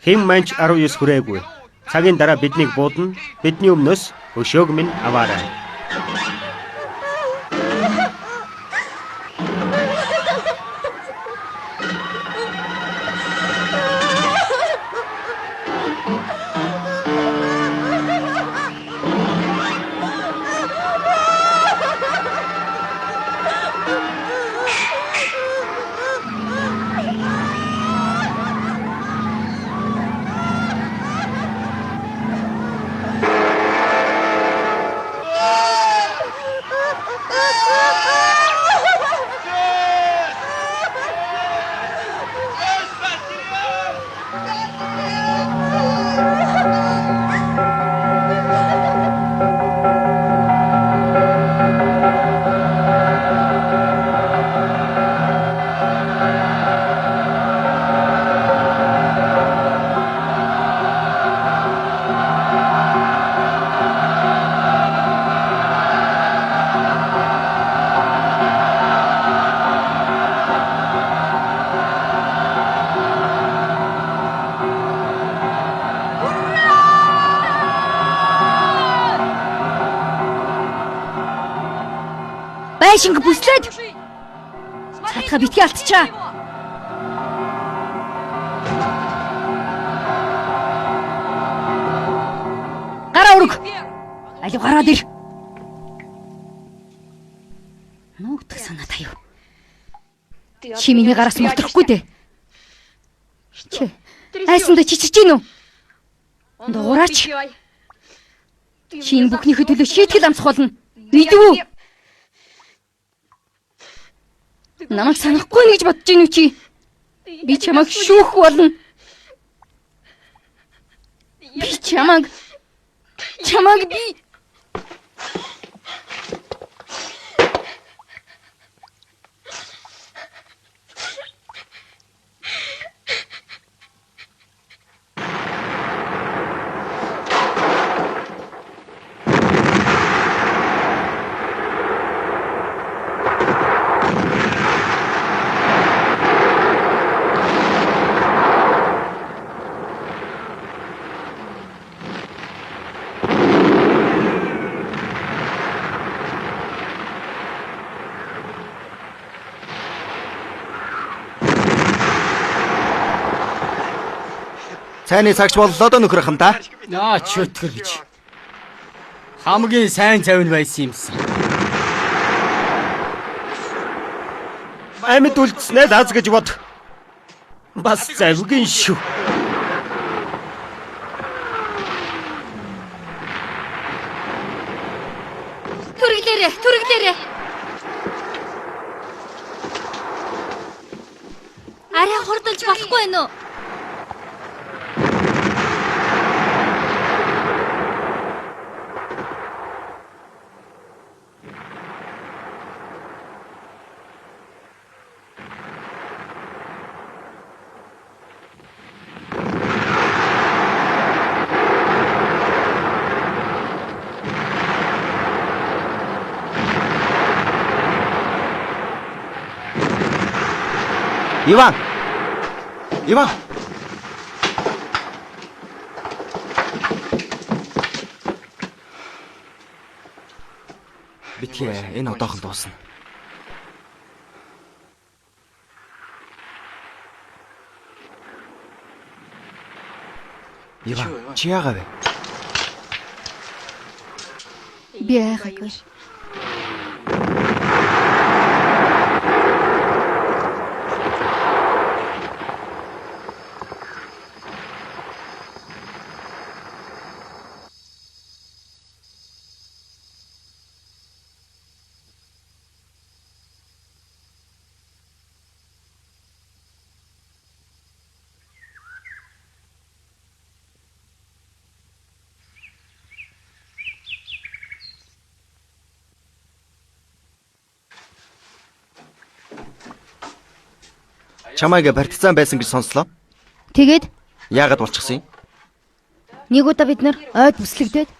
хэм манч 19 хүрээгүй. Цагийн дараа биднийг буудна. Бидний өмнөөс өшөөг минь аваарай. шинг бүслээд цаатга битгий алдчихаа. Гараа өрг. Алив гараад ир. Нуугдах санаа таяв. Чи миний гараас мултрахгүй дээ. Чи айсандаа чичиж гин үү? Дуураач. Чи энэ бүхнийхээ төлөө шийтгэл амсах болно. Идвүү. Намайг санахгүй нэг гэж бодож гин үү чи? Би чамайг шүүх болно. Би чамайг би Цайны цагч боллоо доо нөхөр хамтаа. Наа чөтгөр гэж. Хамгийн сайн завин байсан юмсан. Амьд үлдснээ лаз гэж бод. Бас завгийн шүү. Түргэлээрээ. Арай хурдалж болохгүй байна уу? Иван. Битгий энэ одоохон дуусна. Иван, чи яагаад вэ? Би яахаггүй. Чамайг партизан байсан гэж сонслоо. Тэгээд Яагаад болчихсон юм? нэг удаа бид нэр ойд бүслэгдээд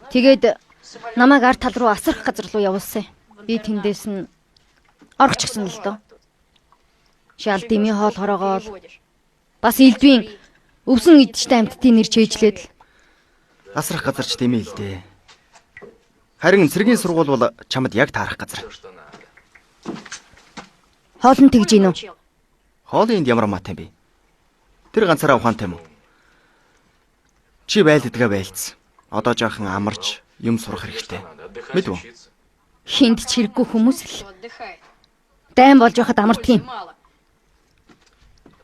тэгээд намайг ард тал руу асарх газар руу явуулсан. Би тэндээс нь орчихсон л доо. Шал дими хоол хороогоол бас элдвийн өвсөн идчтэй амьтдын нэр чэйжлээд л Асрах газарч тийм ээ л дээ. Харин цэргийн сургууль бол чамд яг таарах газар. хоолн тэгж гин үү? Хоолын энд ямар маатай юм бэ? Тэр ганцаараа ухаантай юм уу? Чи байлдгаа байлцсан. Одоо жоохон амарч юм сурах хэрэгтэй. Мэдв үү? Хинд ч хэрэггүй хүмүүс л дайм болж байхад амардгийн.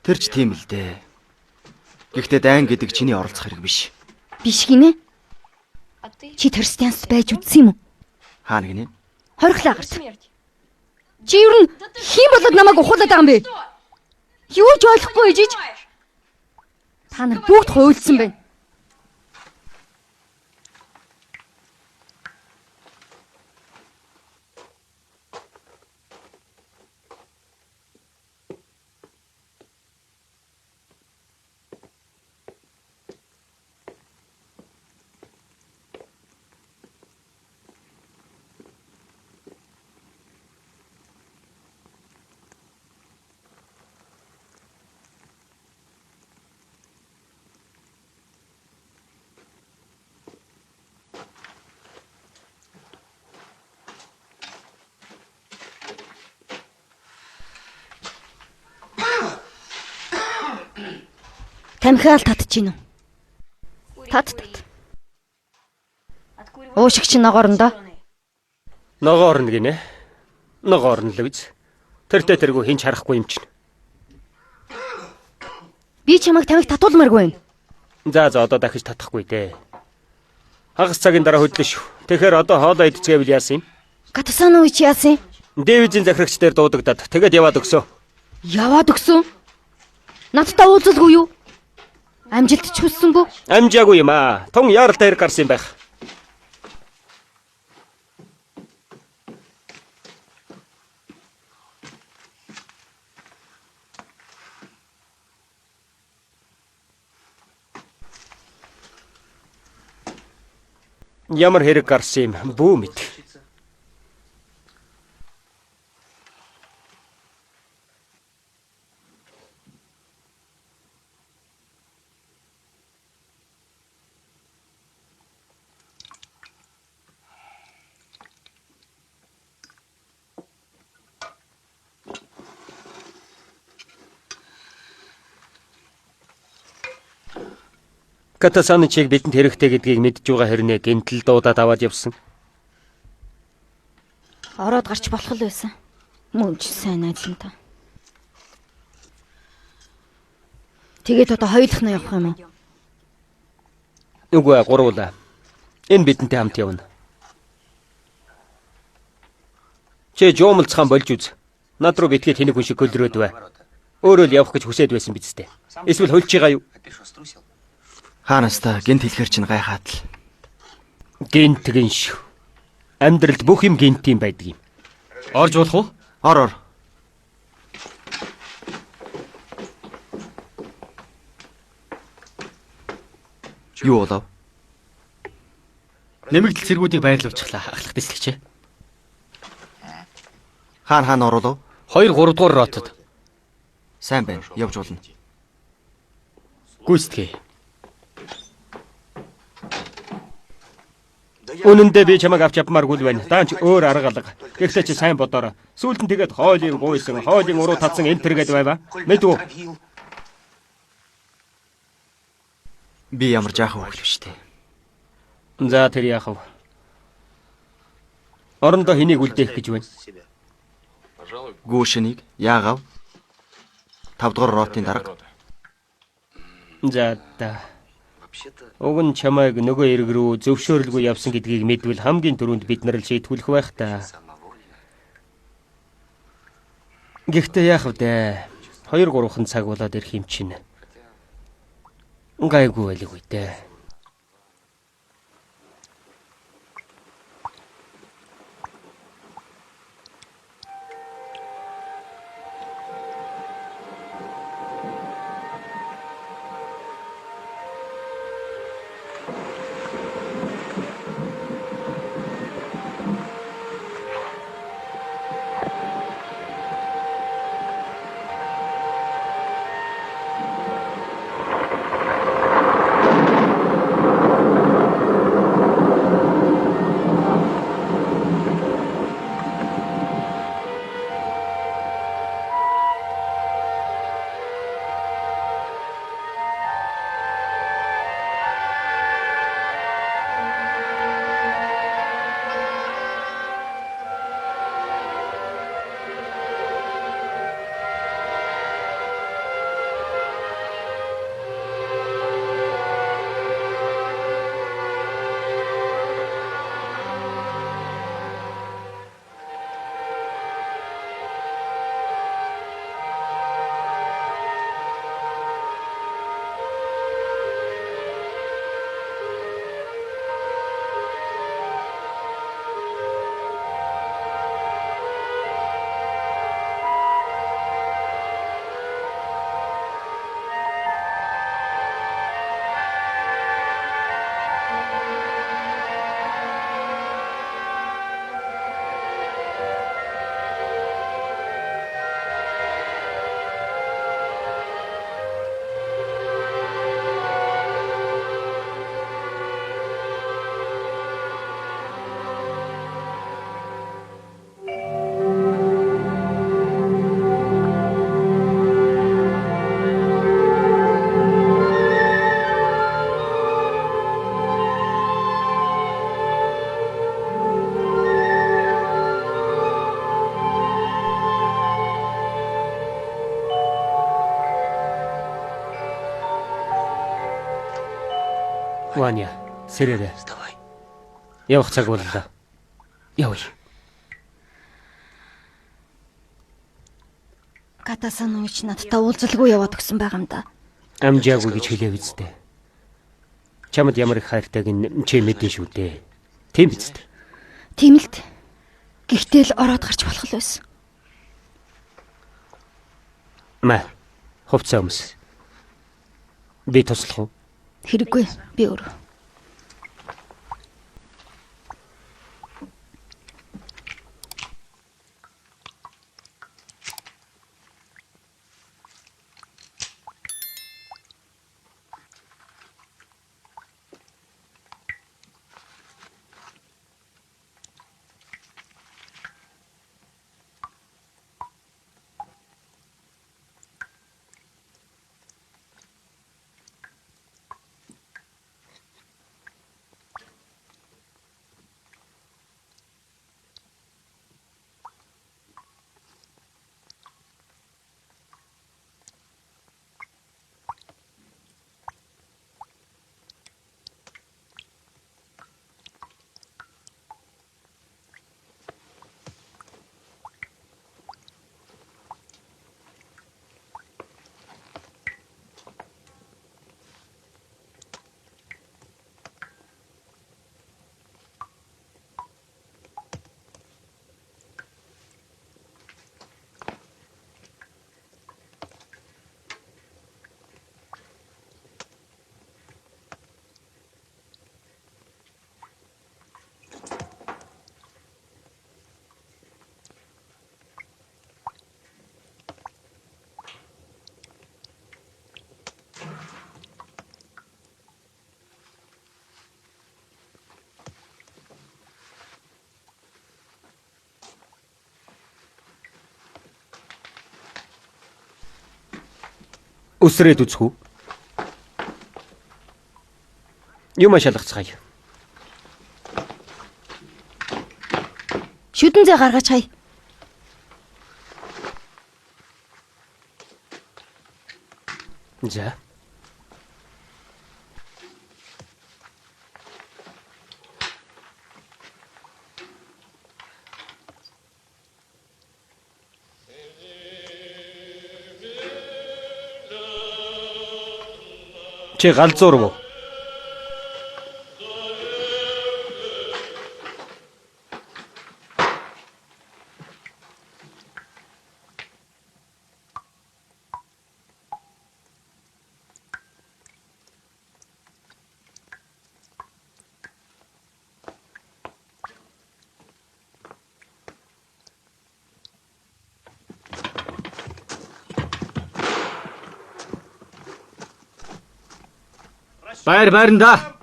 Тэр ч тийм л дээ. Гэхдээ дайн гэдэг чиний оролцох хэрэг биш. Биш гинэ. Чи христианс байж үдсэн юм уу? Хаана гинэ? Хорхлоо гарт. Чи юу н хин болоод намайг ухуулаад байгаа юм бэ? Юу ч ойлгохгүй ээжиж. Та нар бүгд хуйлсан байна. Тамхиал татж гин үү? Тат. Уушигч ногоорондоо. Ногоо орно гинэ. Ногоо орно л биз. Тэртээ тэргүй хинч харахгүй юм чинь. Би чамайг тамхи татуулмааргүй байна. За одоо дахиж татахгүй дээ. Хагас цагийн дараа хөдлөн шүү. Тэгэхээр одоо хоолоо идцгээвэл яасан юм? Катасано чи яасан? Дэвижийн захирагч дээр дуудагдаад тэгээд яваад өгсөө. Яваад өгсөн. Надтай уулзалгүй юу? Амжилт ч хүссэнгүй. Амжаагүй юм аа. Тун яарал дээр гарсан юм байх. Ямар хэрэг гарсан юм бүү мэд. Катасаны чиг бидэнд хэрэгтэй гэдгийг мэдж байгаа хэрнээ гинтэл дуудаад аваад явсан. Ороод гарч болох л байсан. Мөн ч сайн найзлантай. Тэгээд одоо хоёулах нь явах юм уу? Үгүй ээ, гурвуулаа. Энэ бидэнтэй хамт явна. Чи жуумалцхан болж үз. Над руу битгээ тэнэг хүн шиг хөлрөөд бай. Өөрөө л явах гэж хүсэж байсан биз дээ. Эсвэл хөлж байгаа юу? Хаанаас та гинт хэлэхэр чинь гайхаад л. Гинтгэн шүү. Амьдралд бүх юм гинт юм байдаг юм. Орж болох уу? Ор. Юу болов? Нэмэгдэл цэргүүдийг байрлуулчихлаа. Ахлах дэслэгчээ. Хаана оруулав? 2 3 дугаар ротод. Сайн байна. Явж болно. Гүйцэтгэе. Үнэндээ би чамайг авч явмааргүй л байна. Даанч өөр арга алга. Гэхдээ чи сайн бодоорой. Сүүлд нь тэгээд хоолыг гуйсан, хоолын уруу татсан энэ төр гээд байва. Мэдвүү? Би ямар жаахан хөвгөл биш дээ. За тэр яах вэ? Орондоо хэнийг үлдээх гэж байна? Гүүшнийг яагав? 5 дугаар ротын дарга. За та. Уг нь чамайг нөгөө эрг рүү зөвшөөрлгүй явсан гэдгийг мэдвэл хамгийн түрүүнд бид нар л шийдвэрлэх байх та. Гэхдээ яах вэ? 2 3 цаг болоод ирэх юм чинь. Гайгүй байлгүй дээ. Ваня, сэрээрээ. Вставай. Явах цаг боллоо. Явъя. Катасанович надтай уулзалгүй яваад өгсөн байгаа юм да. Амжаагүй гэж хэлээ үсттэй. Чамд ямар их хайртайг нь чи мэдэн шүү дээ. Тийм биз дээ. Тийм л д. Гэхдээ л ороод гарч болох л байсан. Маа. Хувцас өмс. Би туслах уу? Хэрэггүй. Би өөрөө. Өсрээд үзэх үү? Юм ашаалгацгаая. Шүдэн зэ гаргаж хай. За. Чи галзуур уу? Байранда.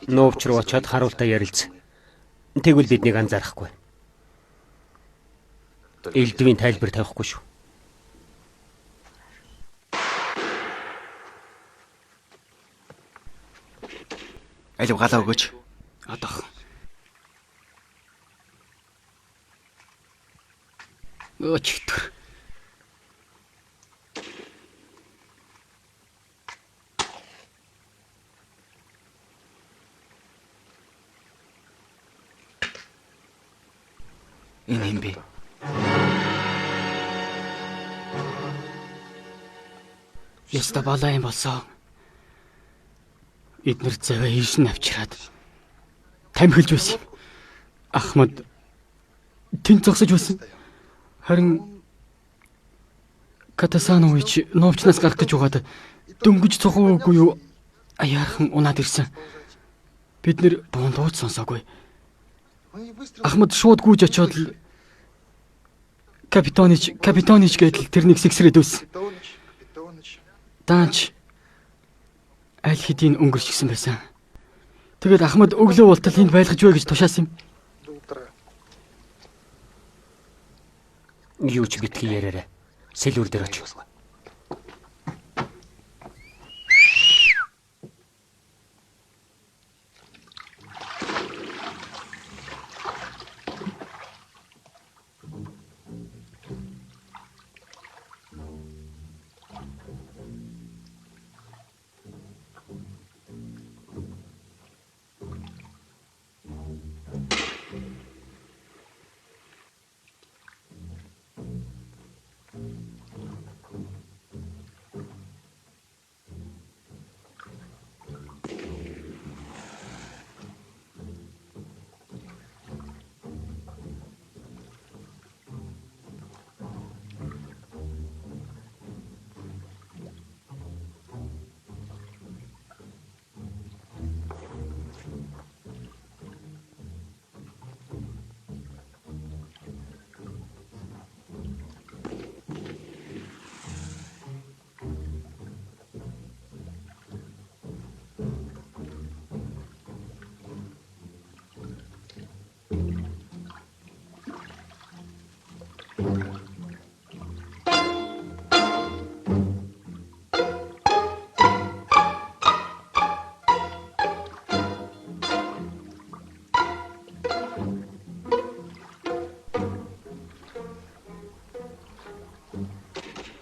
Нууч руу очиод харуултаа ярилц. Тэгвэл биднийг анзаарахгүй. Элдвийн тайлбар тавихгүй шүү. Алив галаа өгөөч. Одоох. Өчтөр. Энэ юм бэ? Яста балаа юм болсон. Эднэр заваа ийш нь авчираад тамхилж байсан. Ахмад тэн зогсож байсан. Харин Катасанович новчнаас гарах гэж угаад дөнгөж цохоогүй юу? Аяархан унаад ирсэн. Бид нэр дунд сонсоогүй. Ахмад шууд гүйж очиод л капитонич гэдэл тэрнийг сэгсрээд өс. Даач аль хэдийн өнгөрчихсэн байсан. Тэгээд Ахмад өглөө болтол энд байлгаж вэ гэж тушаасан юм. Юу ч битгий яриараа. Сэлүүр дээр очив.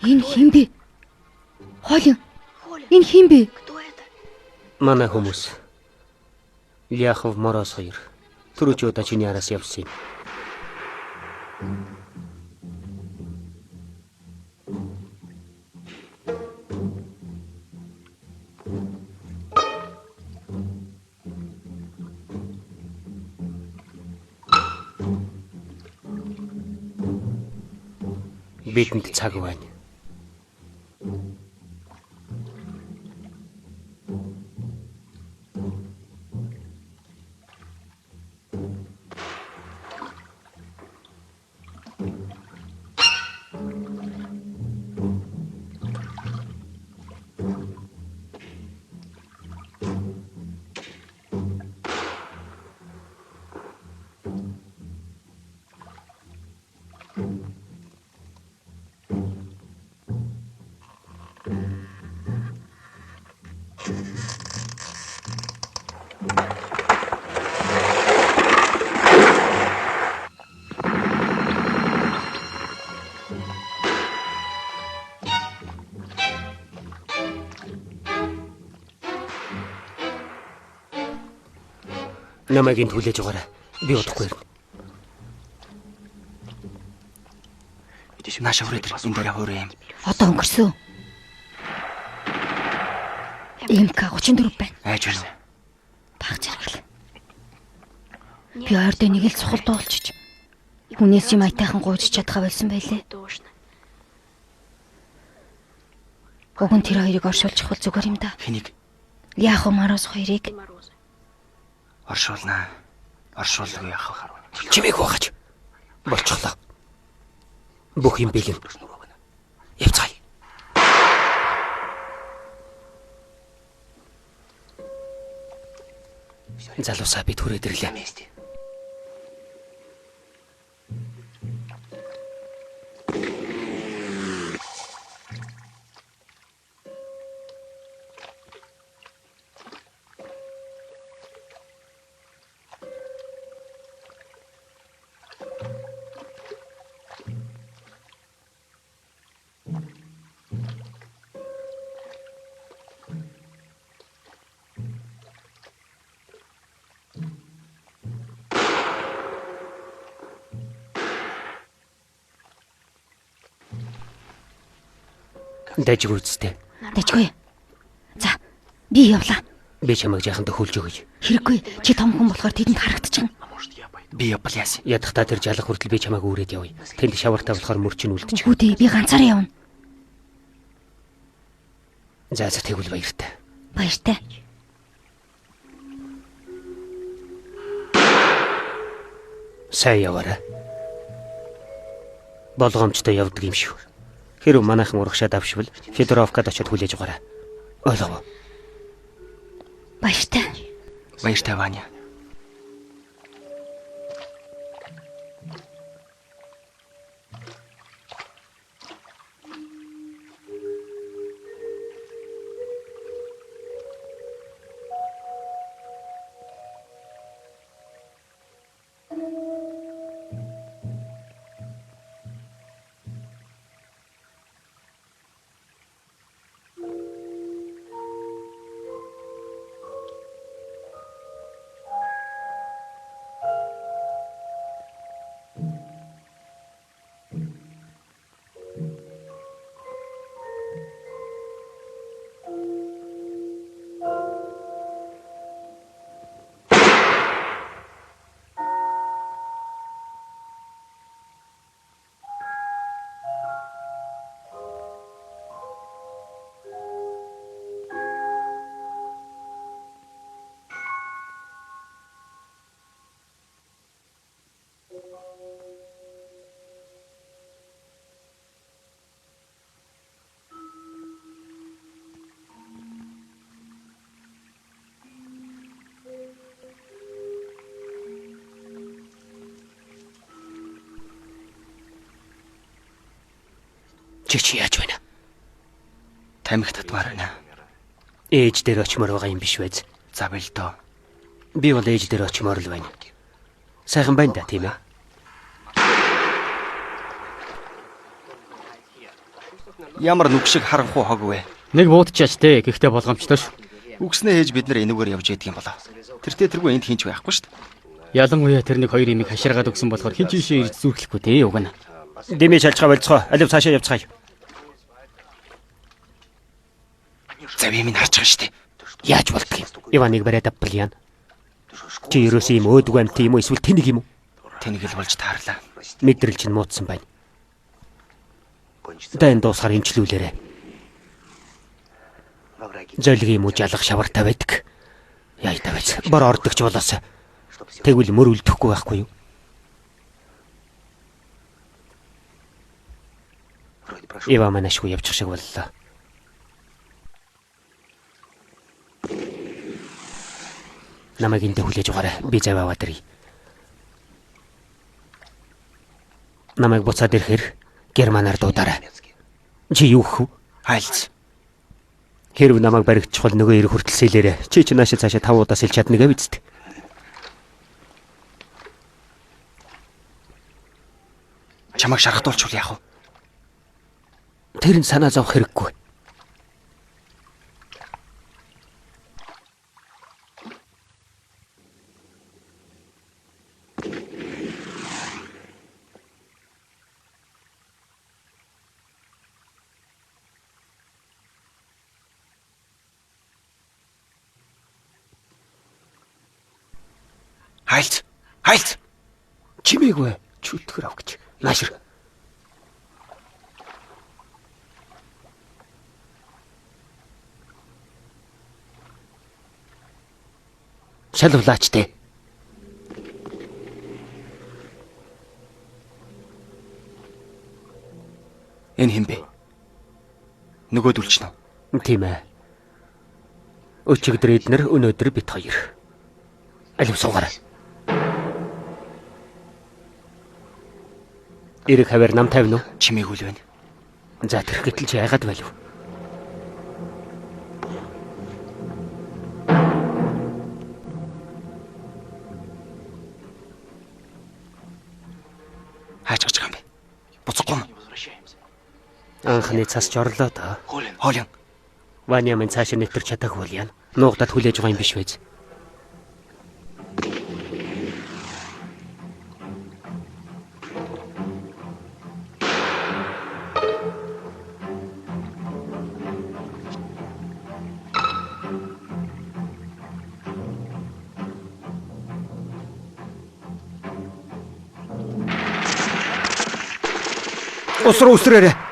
Энэ хин бэ? Хоолин. Энэ хин бэ? Манай хүмүүс. Ляхов Мороз хоёр. Түрүүч удаа чиний араас явсан юм. Бидэнд цаг байна. Намайг энд хүлээж байгаарай. Би удахгүй ирнэ. Нааш хүрээд энэ дээр хуурай юм. Одоо өнгөрсөн. МК34 байна. Айж байна. Баг жаргал. Би ойрдоо нэг л сухал дуулчих. Хүнээс юм айтайхан гуйж чадхаа болсон байлээ. Уг нь тэр хоёрыг оршуулж хавал зүгээр юм да. Хэнийг Яах вэ Мороз хоёрыг? оршуулнаа. Оршуулгүй яах вэ? Чимээг хаагаач. Болчихлоо. Бүх юм бэлэн. Явцгаая. Залуусаа би түрээд ирлээ. Дайжгүй үсттэй. Дэжгүй. За, би явлаа. Би чамайг жаахан төхүүлж өгье. Хэрэггүй. Чи том хүн болохоор тэдэнд харагдчихна. Би явбал яасан. Ядахтаа тэр жалах хүртэл би чамайг үүрээд явъя. Тэнд шавартай болохоор мөрчин үлдчих. Үгүй дээ, би ганцаараа явна. За тэгвэл баяртай. Баяртай. Сайн яваарай. Болгоомжтой явдаг юм шүү. Хэрв манайхан урагшаад авшвал Федоровкад очиод хүлээж байгаарай. Ойлгов уу? Баяртай. Баяртай Ваня. Чи яаж байна? Тамхи татмаар байна. Ээж дээр очимоор байгаа юм биш вэ? За бэлдөө. Би бол ээж дээр очимоор л байна. Сайхан байна да, тийм ээ. Ямар нүг шиг харанхуй хог вэ? Нэг буудчихаач те. Гэхдээ болгоомжтой ш. Үгснээ хийж бид нар энүүгээр явж ядг юм болоо. Тэртээ тэргүй энд хинч байхгүй шүү дээ. Ялангуяа тэр нэг хоёр имийг хаширгаад өгсөн болохоор хин ч ийшээ ирж зүрхлэхгүй те уг нь. Дими шалцгаа болцгоо. Алив цаашаа явцгаая. За би минь харж байгаа шүү дээ. Яаж болдг юм? Иваныг бариад авбал яана. Чи ерөөс ийм өөдгөө амт юм уу эсвэл тэнэг юм уу? Тэнийг л болж таарлаа. Мэдрэл чинь муудсан байна. Дан дуусахаар имчлүүлээрэ. Зөөлг юм уу жалах шавартай байдаг. Яй тавьц. Бор ордогч болоос. Тэгвэл мөр үлдэхгүй байхгүй юу? Ива манашгүй явчих шиг боллоо. Намайг эндэ хүлээж угаарай. Би зав аваад ирье. Намайг буцаад ирэхээр германаар дуудаарай. Чи юу хв? Айлц. Хэрв намайг баригдчихвал нөгөө ирэх хүртэл сэлээрэ. Чи наашаа цаашаа 5 удаа сэлж чадна гэ биз дээ. Чамайг шархтуулчвал яах вэ? Тэр нь санаа зовох хэрэггүй. Айлц. Айлц. Чимээгүй. Чүтгэр ав гэж. Наашир. Шалвлаач те. Энэ хэм бэ? Нөгөөдөлч нь. Тийм ээ. Өчигдөр эднэр өнөөдөр бит хоёр. Алив суугаарай. Ирэх хавар нам тавина уу? Чимээгүй л байна. За тэр гэтэл чи яагаад байлв? Хайж гаж байгаа юм бэ? Буцахгүй юм. Анхны цас ч орлоо та. Хоолин. Ваня минь цаашаа нэвтэрч чадаагүй бол яана. Нуугдад хүлээж байгаа юм биш вэ? Ус руу үсрээрээ.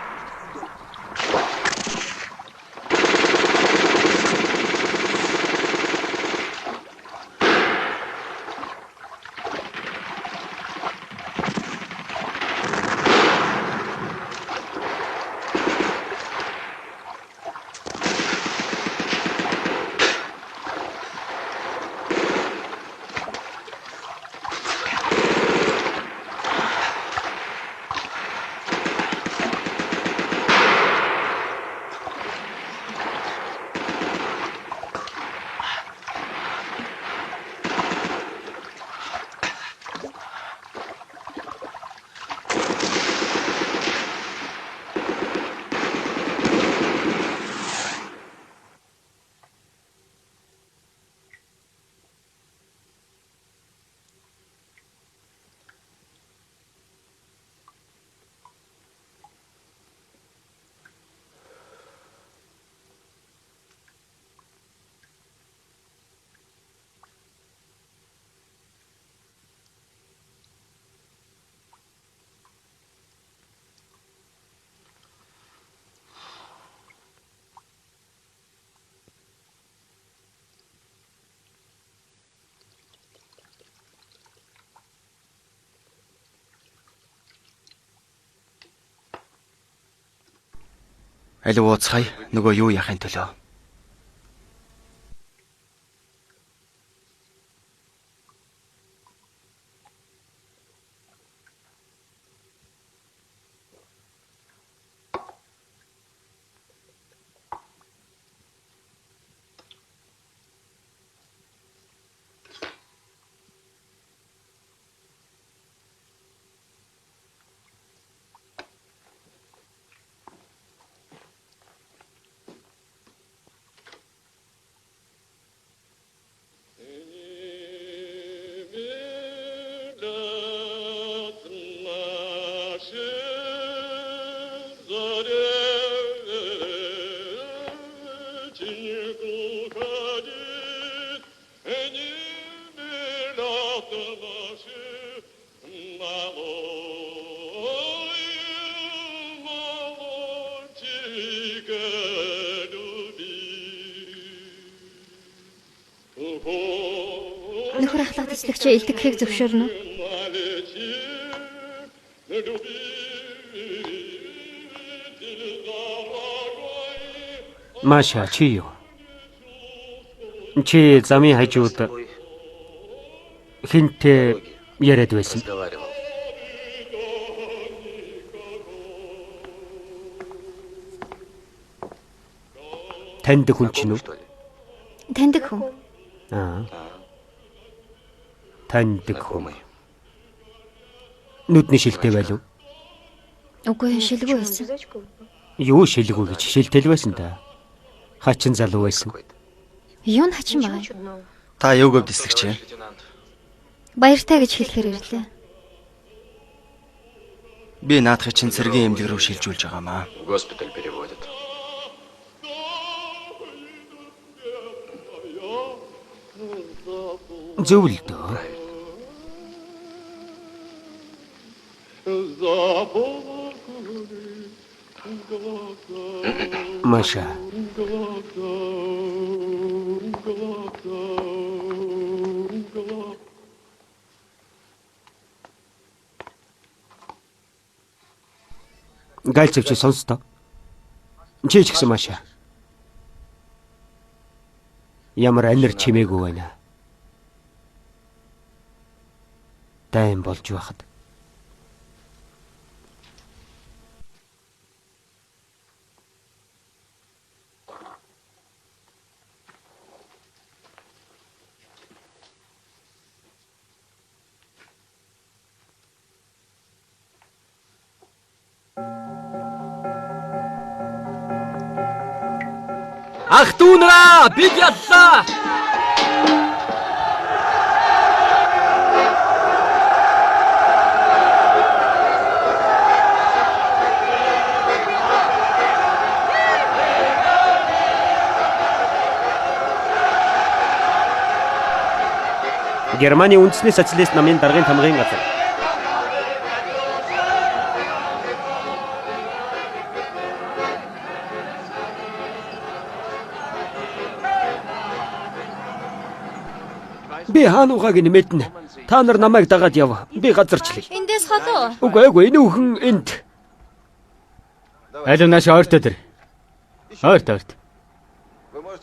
Алив ууцхай. Нөгөө юу яахын төлөө? Нөхөр ахлах төслөгчөө илдэг гэхийг зөвшөөрнө үү? Маша чи юу? Чи замын хажууд хинтээ яриад байсан. Разговаривал. Танд хүн чинь үү? Что ли? Таньдаг хүн. Аа. Танд хүн. Знакомый. Нүдний шилтэй байлуу? Үгүй шилгүй байсан. Юу шилгүй гэж шилтэл байсан та. Хачин залуу байсан. Какой-то. Юу нь хачин байгаа. Та юу гэв дэслэгч? Лейтенант. Баяртай гэж хэлэхээр ирлээ. Би наадахыг чинь цэргийн эмнэлэг рүү шилжүүлж байгаамаа. В госпиталь переводят. Зөв л дөө. Маша. Гальцевч сонстоо. Чи ч гэсэн Маша. Ямар анир чимээгүй байна. Тайм болж байхад. Ах дүүнраа бид яллаа. Германы үндэсний социалист намын даргын тамгын газар. Би хаануугааг нэмэдэн. Та нар намайг дагаад яв. Би газарчлаа. Эндээс холоо. Үгүй энэ хүн энд. Алив нааш ойртой тэр. Ойртой.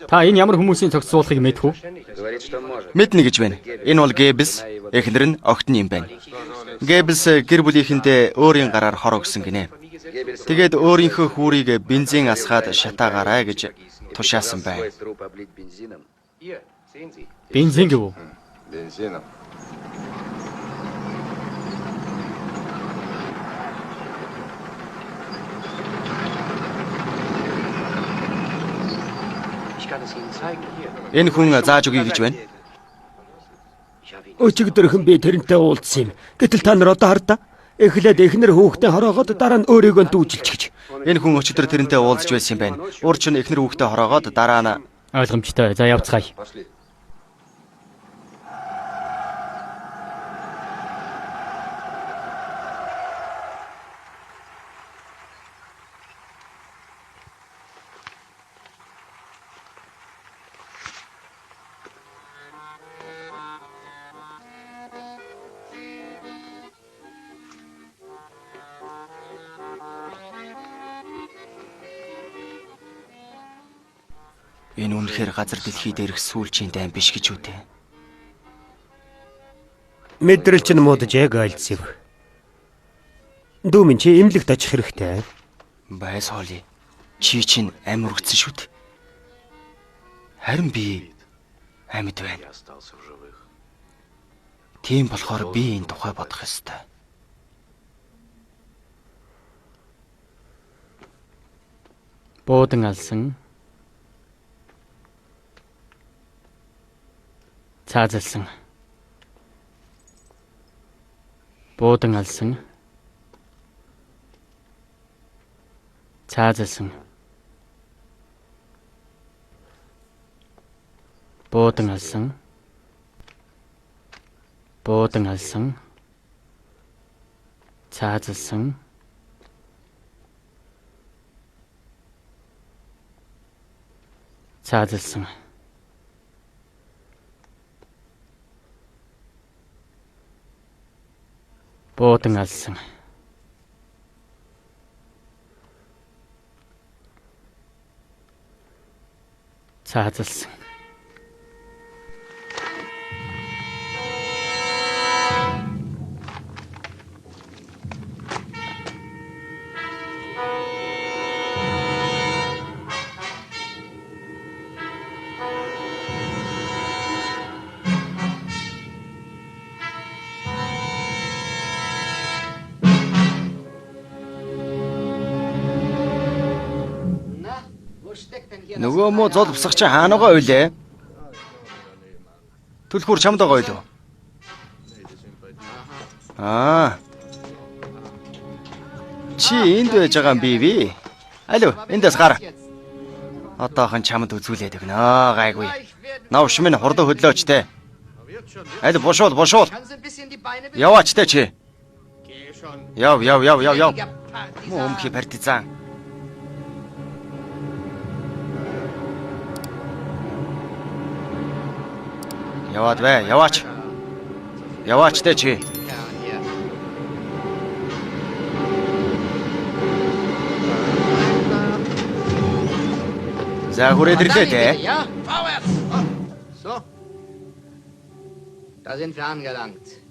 Та энэ ямар хүмүүсийн цогцсуулахыг мэдэх үү? Говорит, что может. Мэднэ гэж байна. Энэ бол Гэббельс, эхнэр нь огтны юм байна. Гэббельс гэр бүлийнхэндээ өөрийн гараар хор өгсөн гинэ. Тэгээд өөрийнхөө хүүрийг бензин асгаад шатаагаарай гэж тушаасан байна. Свой труп облить бензином. Бензин гэв үү? Бензином. Энэ хүн зааж өгье гэж байна. Өчигдөрхөн би тэрнтэй уулзсан юм. Гэтэл та нар одоо хардаа. Эхлээд эхнэр хүүхдээ хороогоод дараа нь өөрийгөө дүүжилч гэж. Энэ хүн өчигдөр тэрнтэй уулзж байсан юм байна. Урч нь эхнэр хүүхдээ хороогоод дараа нь Ойлгомжтой. За явцгаая. Пошли. энэ үнэхээр газар дэлхий дээрх сүүлчийн дайм биш гэж үтэй. Мэдрэлч нь муудаж яг айлцв. Дүүмэн чи эмнэлэгт очих хэрэгтэй. Байс хоолой. Чи чинь амь үргэцэн шүү дээ. Харин би амьд байна. Тийм болохоор би энэ тухай бодох ёстой. Буудан алсан. Цаазалсан. Буудан алсан. Цаазалсан. Буудан алсан. Буудан алсан. Цаазалсан. Цаазалсан. Буудан алсан. Цаазалсан. Нөгөө муу зол бусах чи хаана байгаа вэ? Түлхүүр чамд байгаа юу? Чи энд байж байгаа юм би. Алло, эндээс гар. Одоохон чамд үзүүлээд өгнө. Гайгүй. Навш минь хурдан хөдлөөч те. Аль бошуул. Яваач те чи. Яв. Муу өмхи партизан. Яваад бай, яваач. Яваач те чи. За хүрээд ирлээ те. Ja, vorwärts! So. Da sind wir angelangt.